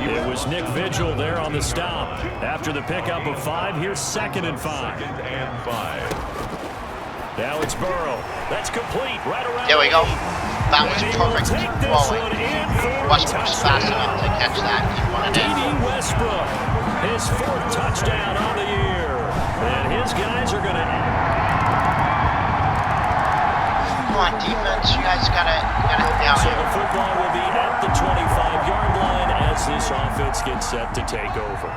It was Nick Vigil there on the stop. After the pickup of 5, here's 2nd and 5. 2nd and 5. Now it's Burrow. That's complete right around. There we go. That was perfect throwing. Westbrook's fast enough to catch that and run it in. D.D. Westbrook, his 4th touchdown on the year. And his guys are going to... Come on, defense. You guys gotta help me out So here. the football will be at the 25-yard line as this offense gets set to take over.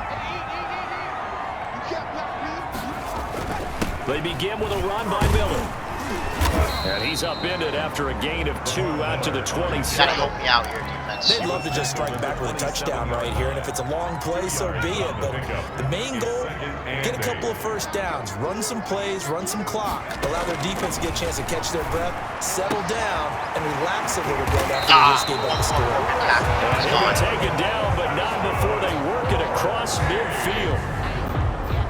They begin with a run by Miller. And he's upended after a gain of 2 out to the 27. You gotta help me out here, defense. They'd love to just strike back with a touchdown right here, and if it's a long play, so be it. But the main goal, get a couple of first downs, run some plays, run some clock, allow their defense to get a chance to catch their breath, settle down, and relax a little bit after they just gave up the score. And he'll be taken down, but not before they work it across midfield.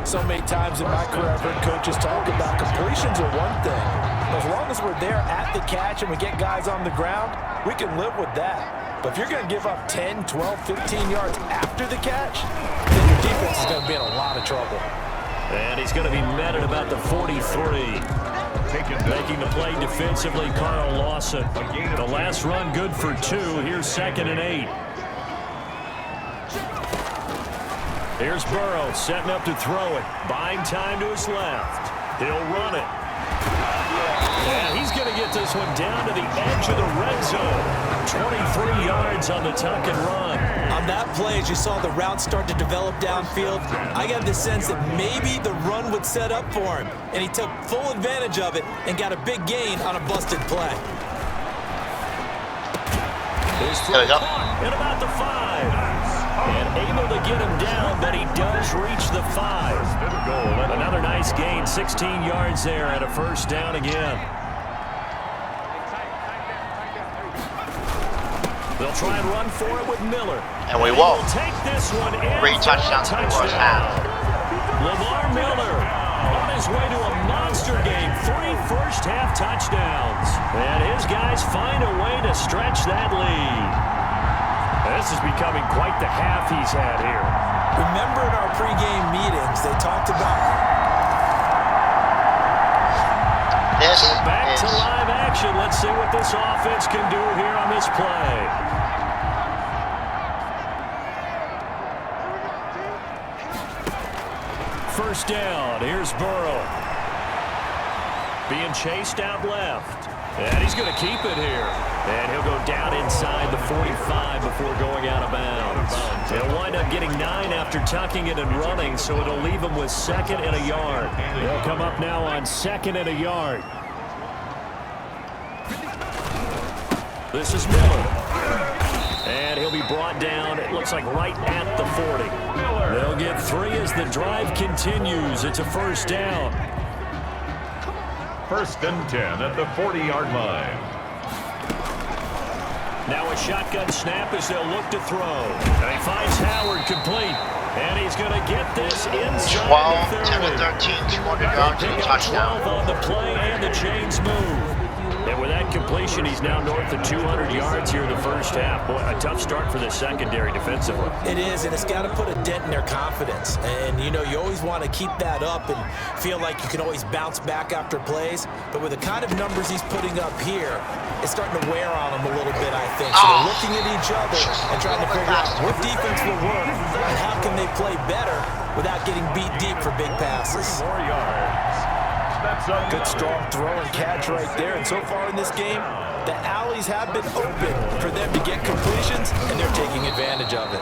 So many times in my career, I've heard coaches talk about completions are one thing. But as long as we're there at the catch and we get guys on the ground, we can live with that. But if you're going to give up 10, 12, 15 yards after the catch, then your defense is going to be in a lot of trouble. And he's going to be met at about the 43. Making the play defensively, Carl Lawson. The last run good for 2. Here's 2nd and 8. Here's Burrow setting up to throw it. Buying time to his left. He'll run it. And he's going to get this one down to the edge of the red zone. 23 yards on the tuck and run. On that play, as you saw the route start to develop downfield, I got the sense that maybe the run would set up for him. And he took full advantage of it and got a big gain on a busted play. His throw caught at about the 5. And able to get him down, but he does reach the 5. Another nice gain, 16 yards there and a first down again. They'll try and run for it with Miller. And we won't. Take this one in. 3 touchdowns in the first half. Lamar Miller on his way to a monster game. 3 first-half touchdowns. And his guys find a way to stretch that lead. This is becoming quite the half he's had here. Remember in our pregame meetings, they talked about... This back is... to live action. Let's see what this offense can do here on this play. First down. Here's Burrow. Being chased out left. And he's going to keep it here. And he'll go down inside the 45 before going out of bounds. He'll wind up getting 9 after tucking it and running, so it'll leave him with 2nd and a yard. They'll come up now on 2nd and a yard. This is Miller. And he'll be brought down, it looks like right at the 40. They'll get 3 as the drive continues. It's a first down. 1st and 10 at the 40-yard line. Now a shotgun snap as they'll look to throw. And he finds Howard complete. And he's going to get this inside 12, the 10 to 13, 200 yards and a touchdown. 12 on the play and the chains move. And with that completion, he's now north of 200 yards here in the first half. Boy, a tough start for the secondary defensively. It is, and it's got to put a dent in their confidence. And, you know, you always want to keep that up and feel like you can always bounce back after plays. But with the kind of numbers he's putting up here, it's starting to wear on them a little bit, I think. So they're looking at each other and trying to figure out what defense will work and how can they play better without getting beat deep for big passes. 3 more yards. Good strong throw and catch right there. And so far in this game, the alleys have been open for them to get completions, and they're taking advantage of it.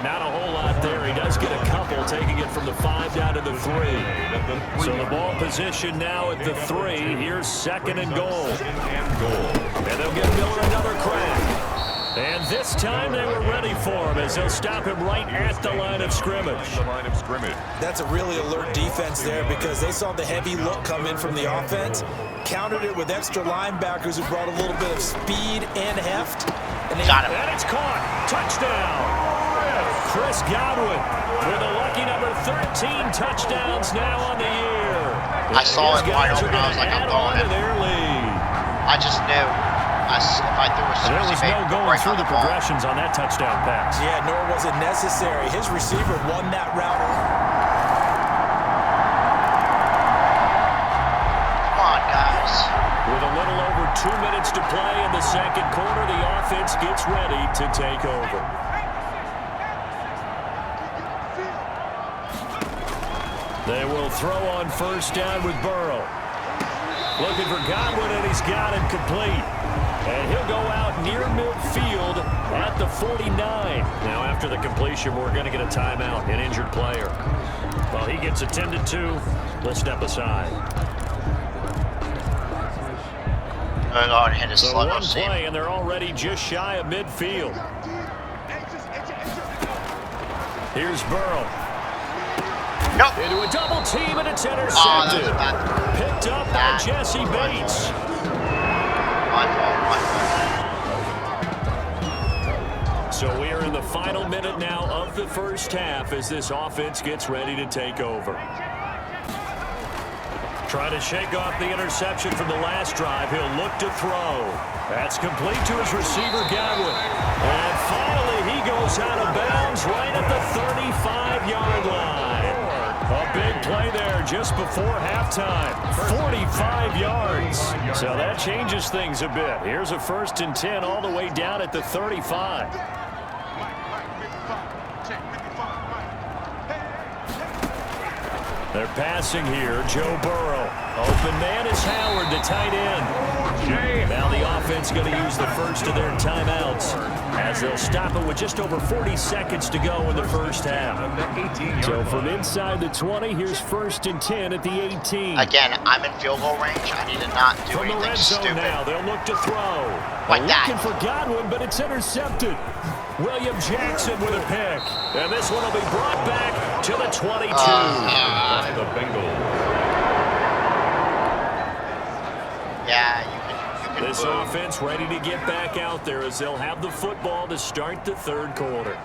Not a whole lot there. He does get a couple, taking it from the 5 down to the 3. So the ball position now at the 3. Here's 2nd and goal. And they'll give Miller another crack. And this time they were ready for him as they'll stop him right at the line of scrimmage. That's a really alert defense there because they saw the heavy look come in from the offense, countered it with extra linebackers who brought a little bit of speed and heft. And And it's caught. Touchdown. Chris Godwin with a lucky number 13 touchdowns now on the year. I saw it wide open. I was like, I'm going in. Their lead. I just knew. If I threw a There was no going through the progressions on that touchdown pass. Yeah, nor was it necessary. His receiver won that route. Come on, guys. With a little over 2 minutes to play in the second quarter, the offense gets ready to take over. They will throw on first down with Burrow. Looking for Godwin, and he's got him complete. And he'll go out near midfield at the 49. Now, after the completion, we're going to get a timeout, an injured player. Well, he gets attended to. We'll step aside. Going on and hit a So sluggo one seam. play, and they're already just shy of midfield. Here's Burrow. Nope. Into a double team, and it's Oh, that was intercepted. a bad throw. Picked up by Jesse Bates. My fault, my fault. So we are in the final minute now of the first half as this offense gets ready to take over. Trying to shake off the interception from the last drive. He'll look to throw. That's complete to his receiver, Godwin. And finally, he goes out of bounds right at the 35-yard line. A big play there just before halftime. 45 yards. So that changes things a bit. Here's a 1st and 10 all the way down at the 35. They're passing here. Joe Burrow. Open man is Howard, the tight end. Now the offense going to use the first of their timeouts as they'll stop it with just over 40 seconds to go in the first half. So from inside the 20, here's 1st and 10 at the 18. Again, I'm in field goal range. I need to not do From the anything red zone stupid. now, they'll look to throw. Like that. Looking for Godwin, but it's intercepted. William Jackson with a pick. And this one will be brought back to the 22. The Bengals. Yeah, you can This move. offense ready to get back out there as they'll have the football to start the third quarter.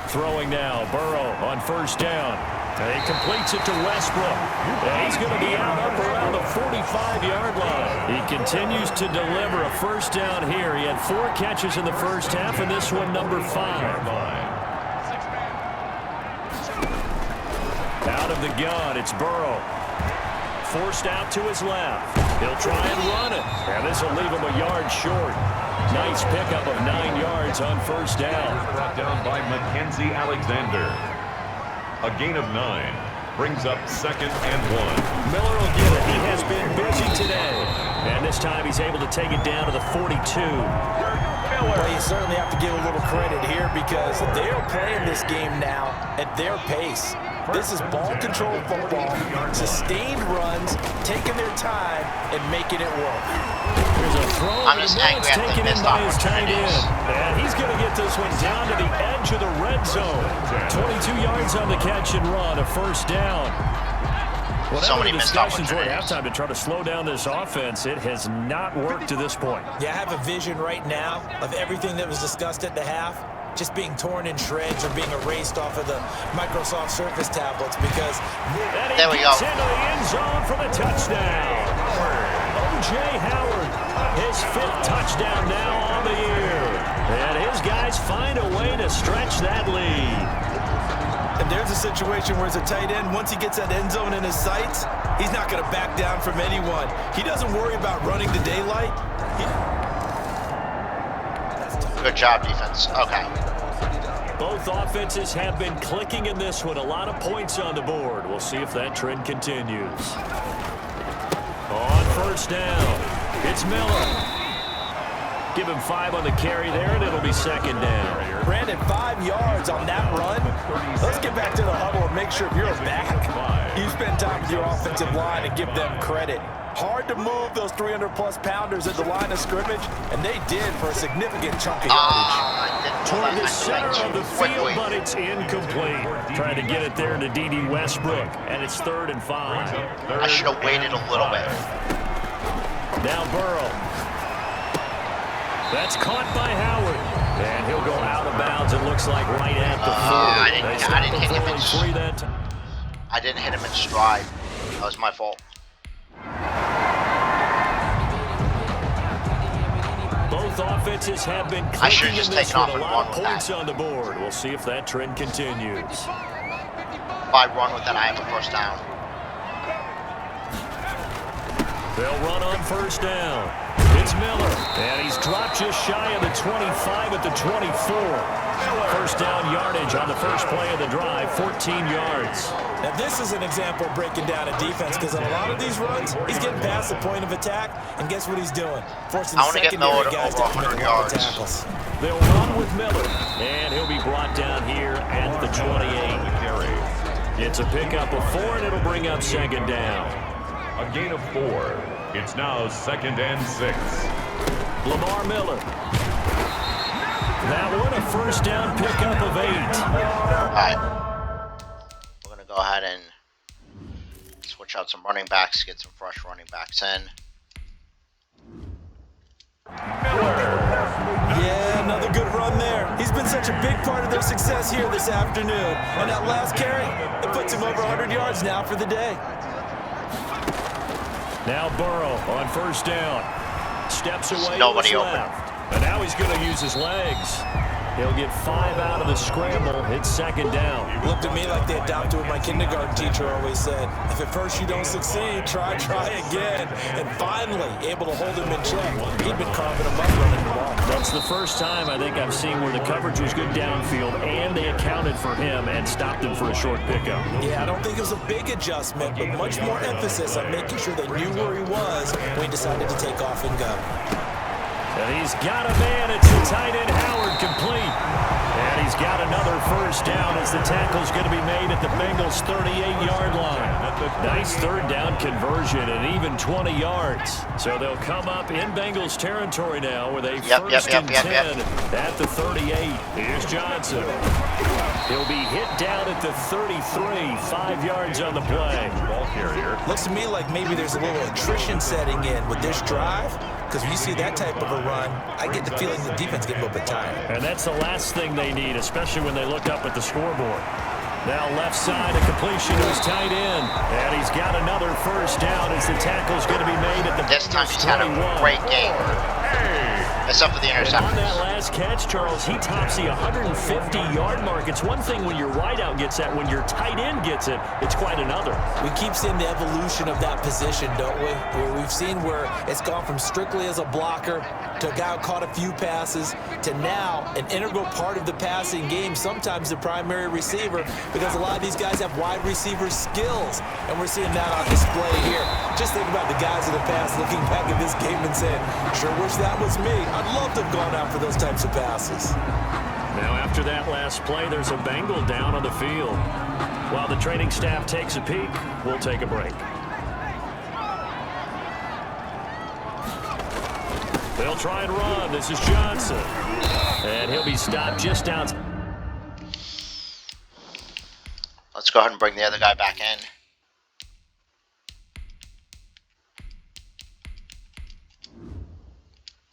Throwing now, Burrow on 1st down. He completes it to Westbrook. And he's going to be out up around the 45-yard line. He continues to deliver a 1st down here. He had 4 catches in the first half, and this one number 5. Out of the gun, it's Burrow. Forced out to his left. He'll try and run it. And this will leave him a yard short. Nice pickup of 9 yards on 1st down. Brought down by Mackenzie Alexander. A gain of 9 brings up 2nd and 1. Miller will get it. He has been busy today. And this time he's able to take it down to the 42. Well, you certainly have to give a little credit here because they're playing this game now at their pace. This is ball control football, sustained runs, taking their time, and making it work. There's a throw. I'm just angry at the taken in missed by his tight opportunities. end. And he's going to get this one down to the edge of the red zone. 22 yards on the catch and run, a 1st down. So many Whatever the missed discussions were at opportunities. halftime to try to slow down this offense, it has not worked to this point. Yeah, I have a vision right now of everything that was discussed at the half just being torn in shreds or being erased off of the Microsoft Surface tablets because And he There we go. gets into the end zone for the touchdown. O.J. Howard, his 5th touchdown now on the year. And his guys find a way to stretch that lead. and there's a situation where as a tight end, once he gets that end zone in his sights, he's not going to back down from anyone. He doesn't worry about running to daylight. Good job, defense. Okay. Both offenses have been clicking in this one. A lot of points on the board. We'll see if that trend continues. On 1st down, it's Miller. Give him 5 on the carry there, and it'll be 2nd down. Brandon, 5 yards on that run. Let's get back to the huddle and make sure if you're a back, you spend time with your offensive line and give them credit. Hard to move those 300-plus pounders at the line of scrimmage, and they did for a significant chunk of yardage. Toward the center of the field, but it's incomplete. Trying to get it there to D.D. Westbrook, and it's 3rd and 5. I should have waited a little bit. Now Burrow. That's caught by Howard. And he'll go out of bounds, it looks like, right at the 40. I didn't hit him I didn't hit him in stride. That was my fault. Both offenses have been I should clicking have just in this taken with off a and lot run of with points that. on the board. We'll see if that trend continues. If I run with that, I have a 1st down. They'll run on 1st down. It's Miller, and he's dropped just shy of the 25 at the 24. 1st down yardage on the first play of the drive, 14 yards. Now, this is an example of breaking down a defense because on a lot of these runs, he's getting past the point of attack, and guess what he's doing? Forcing I the wanna get secondary Miller to guys over to commit 100 a lot of yards. tackles. They'll run with Miller, and he'll be brought down here at the 28. It's a pickup of 4, and it'll bring up 2nd down. A gain of 4 It's now 2nd and 6. Lamar Miller. That one, a first down pickup of 8. All right. We're going to go ahead and switch out some running backs, get some fresh running backs in. Yeah, another good run there. He's been such a big part of their success here this afternoon. And that last carry, it puts him over 100 yards now for the day. Now Burrow on first down. Steps away. Nobody open. Left. And now he's going to use his legs. He'll get 5 out of the scramble. It's 2nd down. Looked at me like they adopted what my kindergarten teacher always said. If at first you don't succeed, try again. And finally, able to hold him in check. He'd been carving him up running the ball. That's the first time I think I've seen where the coverage was good downfield and they accounted for him and stopped him for a short pickup. Yeah, I don't think it was a big adjustment, but much more emphasis on making sure they knew where he was when he decided to take off and go. And he's got a man. It's the tight end Howard complete. And he's got another first down as the tackle's going to be made at the Bengals' 38-yard line. Nice 3rd down conversion and even 20 yards. So they'll come up in Bengals territory now with a first and 10 at the 38. Here's Johnson. He'll be hit down at the 33, 5 yards on the play. Ball carrier. Looks to me like maybe there's a little attrition setting in with this drive. Because when you see that type of a run, I get the feeling the defense gets a little bit tired. And that's the last thing they need, especially when they look up at the scoreboard. Now left side, a completion to his tight end. And he's got another first down as the tackle's going to be made at the This time he's had a great game. Except for the interception. On that last catch, Charles, he tops the 150-yard mark. It's one thing when your wideout gets that. When your tight end gets it, it's quite another. We keep seeing the evolution of that position, don't we? Where we've seen where it's gone from strictly as a blocker to a guy who caught a few passes to now an integral part of the passing game, sometimes the primary receiver, because a lot of these guys have wide receiver skills, and we're seeing that on display here. Just think about the guys in the past looking back at this game and saying, sure wish that was me. I'd love to have gone out for those types of passes. Now after that last play, there's a Bengal down on the field. While the training staff takes a peek, we'll take a break. They'll try and run. This is Johnson. And he'll be stopped just out. Let's go ahead and bring the other guy back in.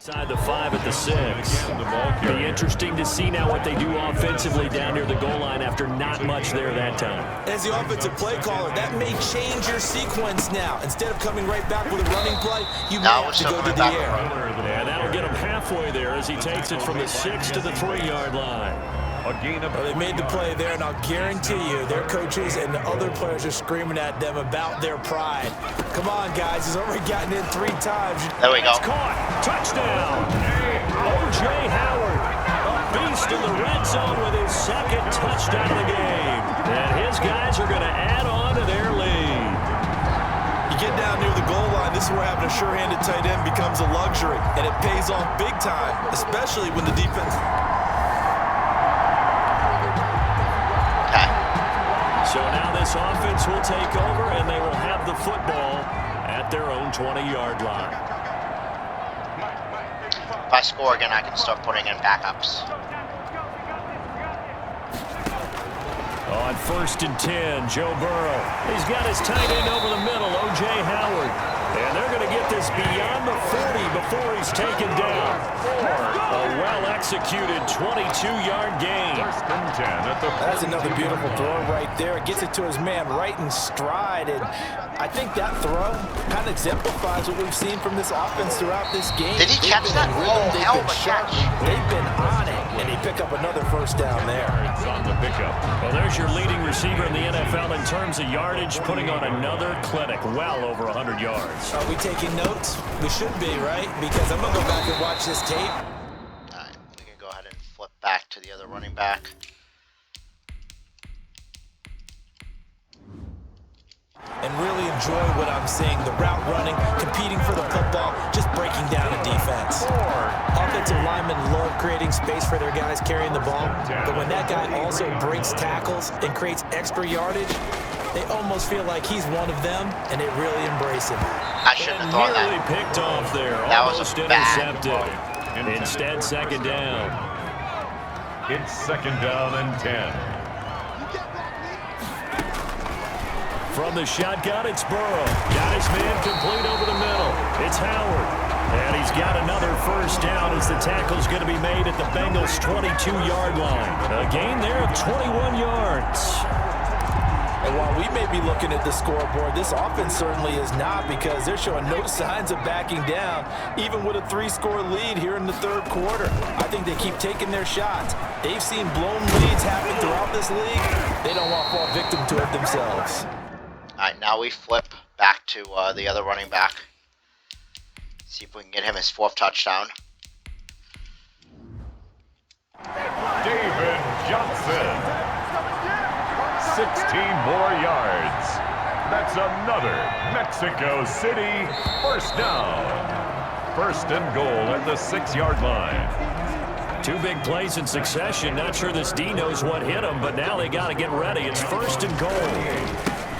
Inside the 5 at the 6. Be interesting to see now what they do offensively down near the goal line after not much there that time. As the offensive play caller, that may change your sequence now. Instead of coming right back with a running play, you may have to go to the air. And that'll get him halfway there as he takes it from the 6 to the 3-yard line. Well, they made the play there, and I'll guarantee you their coaches and the other players are screaming at them about their pride. Come on, guys. He's already gotten in 3 times. There we go. It's caught. Touchdown. O.J. Howard, a beast in the red zone with his 2nd touchdown of the game. And his guys are going to add on to their lead. You get down near the goal line, this is where having a sure-handed tight end becomes a luxury, and it pays off big time, especially when the defense... So now this offense will take over, and they will have the football at their own 20-yard line. If I score again, I can start putting in backups. On 1st and 10, Joe Burrow. He's got his tight end over the middle, O.J. Howard. And they're going to get this beyond the 40 before he's taken down. A well-executed 22-yard gain. That's another beautiful throw right there. It gets it to his man right in stride. And I think that throw kind of exemplifies what we've seen from this offense throughout this game. Did he catch that? Oh, hell of a catch. They've been on it, and he picked up another first down there. On the pickup. Well, there's your leading receiver in the NFL in terms of yardage, putting on another clinic, well over 100 yards. Are we taking notes? We should be, right? Because I'm going to go back and watch this tape. All right, we can go ahead and flip back to the other running back. And really enjoy what I'm seeing. The route running, competing for the football, just breaking down a defense. Offensive linemen love creating space for their guys carrying the ball. But when that guy also breaks tackles and creates extra yardage, They almost feel like he's one of them, and they really embrace him. I shouldn't have thought Nearly that. picked off there. That was Almost a bad intercepted. Instead, second down. It's second down and 10. From the shotgun, it's Burrow. Got his man complete over the middle. It's Howard. And he's got another first down as the tackle's going to be made at the Bengals' 22-yard line. A gain there of 21 yards. And while we may be looking at the scoreboard, this offense certainly is not, because they're showing no signs of backing down, even with a 3-score lead here in the third quarter. I think they keep taking their shots. They've seen blown leads happen throughout this league. They don't want to fall victim to it themselves. All right, now we flip back to the other running back. See if we can get him his 4th touchdown. David Johnson. 16 more yards. That's another Mexico City first down. First and goal at the 6-yard line. 2 big plays in succession. Not sure this D knows what hit him, but now they got to get ready. It's first and goal.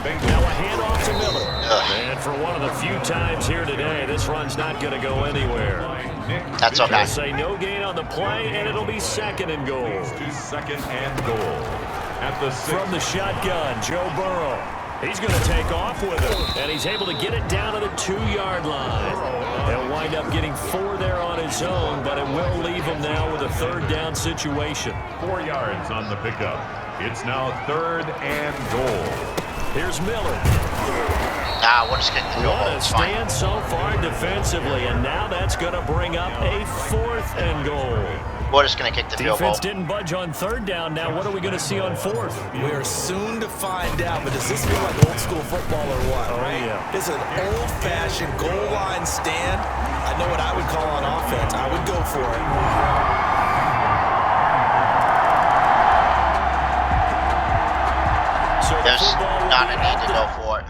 Now a handoff to Miller. And for one of the few times here today, this run's not going to go anywhere. That's okay. They'll say no gain on the play, and it'll be second and goal. To second and goal. At the 6. From the shotgun, Joe Burrow. He's going to take off with it, and he's able to get it down to the 2-yard line. He'll wind up getting 4 there on his own, but it will leave him now with a 3rd down situation. 4 yards on the pickup. It's now 3rd and goal. Here's Miller. We'll just kick the field goal. What a stand so far defensively, and now that's going to bring up a 4th and goal. We're just going to kick the field goal. Defense didn't budge on 3rd down. Now what are we going to see on 4th? We're soon to find out, but does this feel like old school football or what? Oh, right? yeah. This is an old-fashioned goal line stand. I know what I would call on offense. I would go for it. There's not a need to go for it.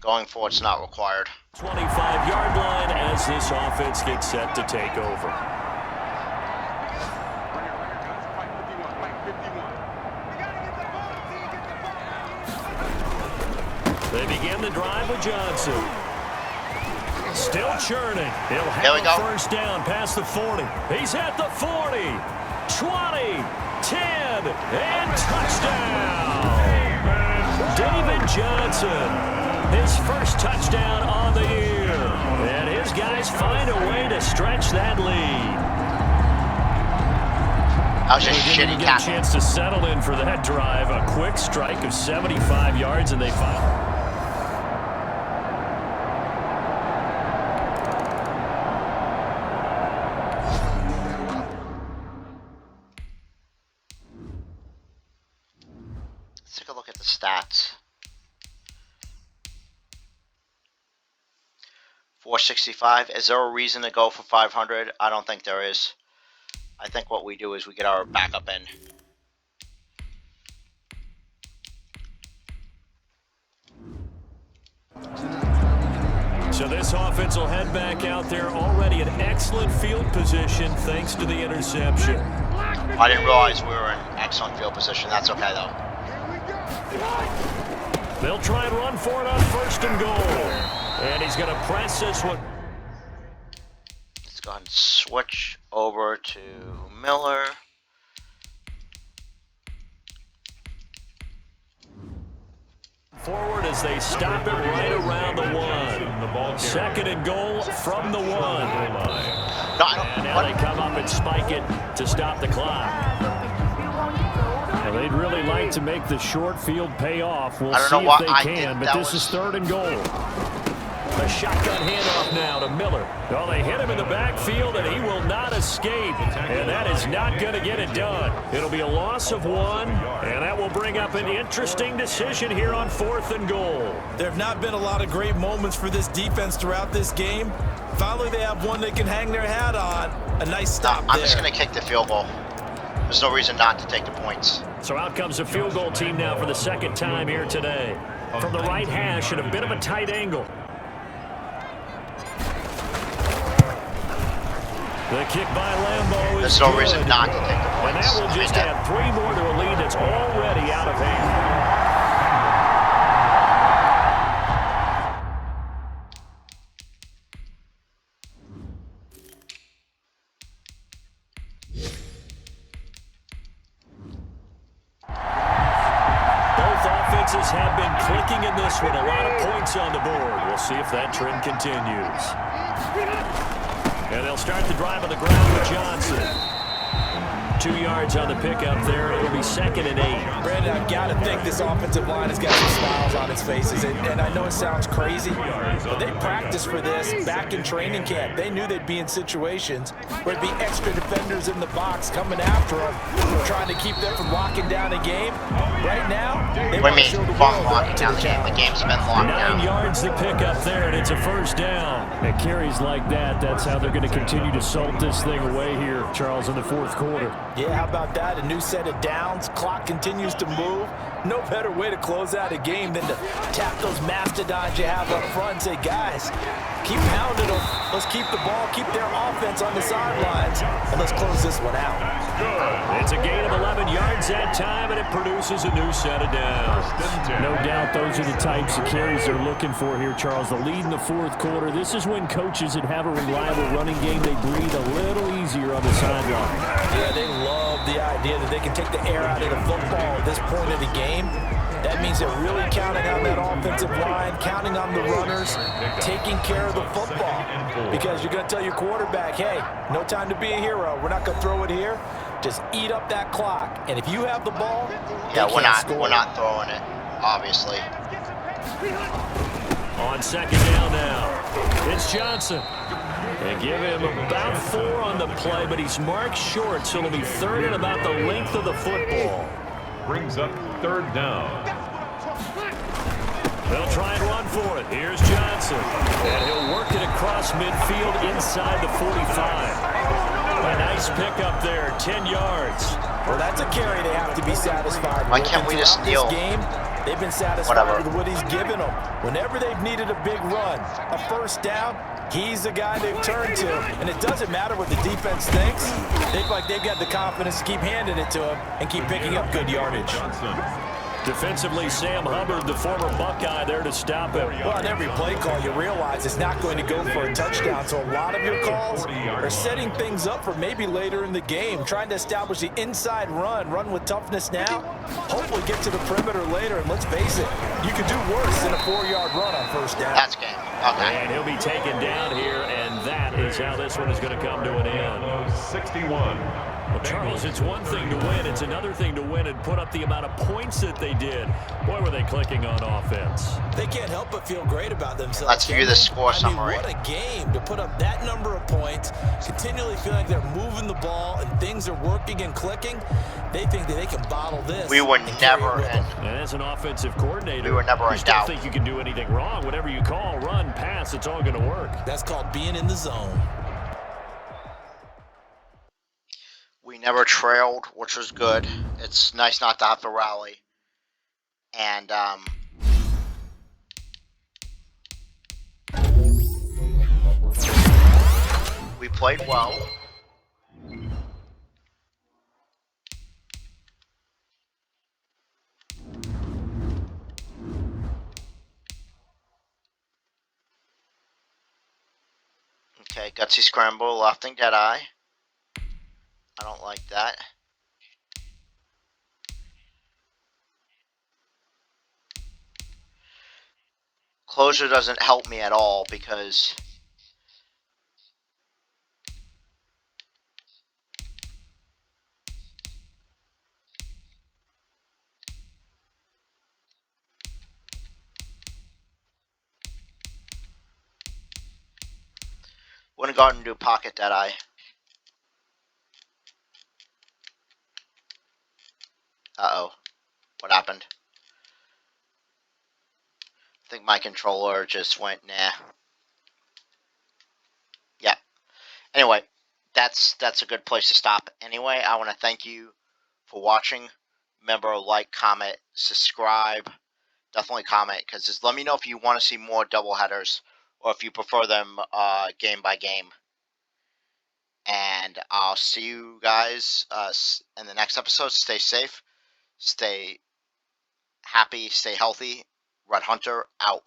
Going for it's not required. 25-yard line as this offense gets set to take over. They begin the drive with Johnson. Still churning. He'll have a first down past the 40. He's at the 40, 20, 10, and touchdown. David Johnson, his first touchdown on the year. And his guys find a way to stretch that lead. I was just shitty get a chance to settle in for that drive. A quick strike of 75 yards, and they find. Take a look at the stats. 465. Is there a reason to go for 500? I don't think there is. I think what we do is we get our backup in. So this offense will head back out there, already in excellent field position thanks to the interception. I didn't realize we were in excellent field position. That's okay though. They'll try and run for it on first and goal. And he's going to press this one. Let's go ahead and switch over to Miller. Forward as they stop it right around the 1. Second and goal from the 1. And now they come up and spike it to stop the clock. Well, they'd really like to make the short field pay off. We'll see if they can, but this is third and goal. A shotgun handoff now to Miller. Well, they hit him in the backfield, and he will not escape. And that is not going to get it done. It'll be a loss of 1, and that will bring up an interesting decision here on fourth and goal. There have not been a lot of great moments for this defense throughout this game. Finally, they have one they can hang their hat on. A nice stop there. I'm just going to kick the field goal. There's no reason not to take the points. So out comes the field goal team now for the second time here today. From the right hash at a bit of a tight angle. The kick by Lambeau is There's no reason not to take the and points. that will just add 3 more to a lead that's already out of hand. Have been clicking in this one. A lot of points on the board. We'll see if that trend continues. And they'll start the drive on the ground with Johnson. 2 yards on the pickup there. It'll be 2nd and 8. Brandon, I've got to think this offensive line has got some smiles on its faces. And I know it sounds crazy, but they practiced for this back in training camp. They knew they'd be in situations where there'd be extra defenders in the box coming after them, trying to keep them from locking down a game. Right now, they want to show the world locking down the game. The game's been locked down. 9 yards to pick up there, and it's a 1st down. And carries like that, that's how they're going to continue to salt this thing away here, Charles, in the 4th quarter. Yeah, how about that? A new set of downs. Clock continues to move. No better way to close out a game than to tap those mastodons you have up front and say, guys, keep pounding them. Let's keep the ball, keep their offense on the sidelines, and let's close this one out. It's a gain of 11 yards that time, and it produces a new set of downs. No doubt those are the types of carries they're looking for here, Charles. The lead in the 4th quarter. This is when coaches that have a reliable running game, they breathe a little easier on the sideline. Yeah, they love the idea that they can take the air out of the football at this point of the game. That means they're really counting on that offensive line, counting on the runners, taking care of the football. Because you're going to tell your quarterback, hey, no time to be a hero. We're not going to throw it here. Just eat up that clock. And if you have the ball, yeah, we're not throwing it, obviously. On 2nd down now, it's Johnson. They give him about 4 on the play, but he's marked short, so it'll be 3rd and about the length of the football. Brings up 3rd down. They'll try and run for it. Here's Johnson. And he'll work it across midfield inside the 45. A nice pickup there, 10 yards. Well, that's a carry they have to be satisfied with. Why can't we just steal? This game, they've been satisfied with what he's given them. Whenever they've needed a big run, a 1st down, he's the guy they've turned to. And it doesn't matter what the defense thinks. They feel like they've got the confidence to keep handing it to him and keep picking up good yardage. Defensively, Sam Hubbard, the former Buckeye, there to stop him. Well, on every play call, you realize it's not going to go for a touchdown. So a lot of your calls are setting things up for maybe later in the game, trying to establish the inside run with toughness now, hopefully get to the perimeter later. And let's face it, you could do worse than a 4-yard run on 1st down. That's game. Okay. And he'll be taken down here, and that is how this one is going to come to an end. 61. Well, Charles, it's one thing to win. It's another thing to win and put up the amount of points that they did. Boy, were they clicking on offense. They can't help but feel great about themselves. Let's view the score summary. What a game to put up that number of points, continually feel like they're moving the ball and things are working and clicking. They think that they can bottle this. We were never in. And as an offensive coordinator, we were never in doubt. You don't think you can do anything wrong. Whatever you call, run, pass, it's all going to work. That's called being in the zone. We never trailed, which was good. It's nice not to have to rally. And, we played well. Okay, gutsy scramble, lofting deadeye. I don't like that. Closure doesn't help me at all because wouldn't go out and do pocket deadeye. Uh-oh. What happened? I think my controller just went, nah. Yeah. Anyway, that's a good place to stop. Anyway, I want to thank you for watching. Remember, like, comment, subscribe. Definitely comment, because just let me know if you want to see more doubleheaders or if you prefer them game by game. And I'll see you guys in the next episode. Stay safe, stay happy, stay healthy. Red Hunter out.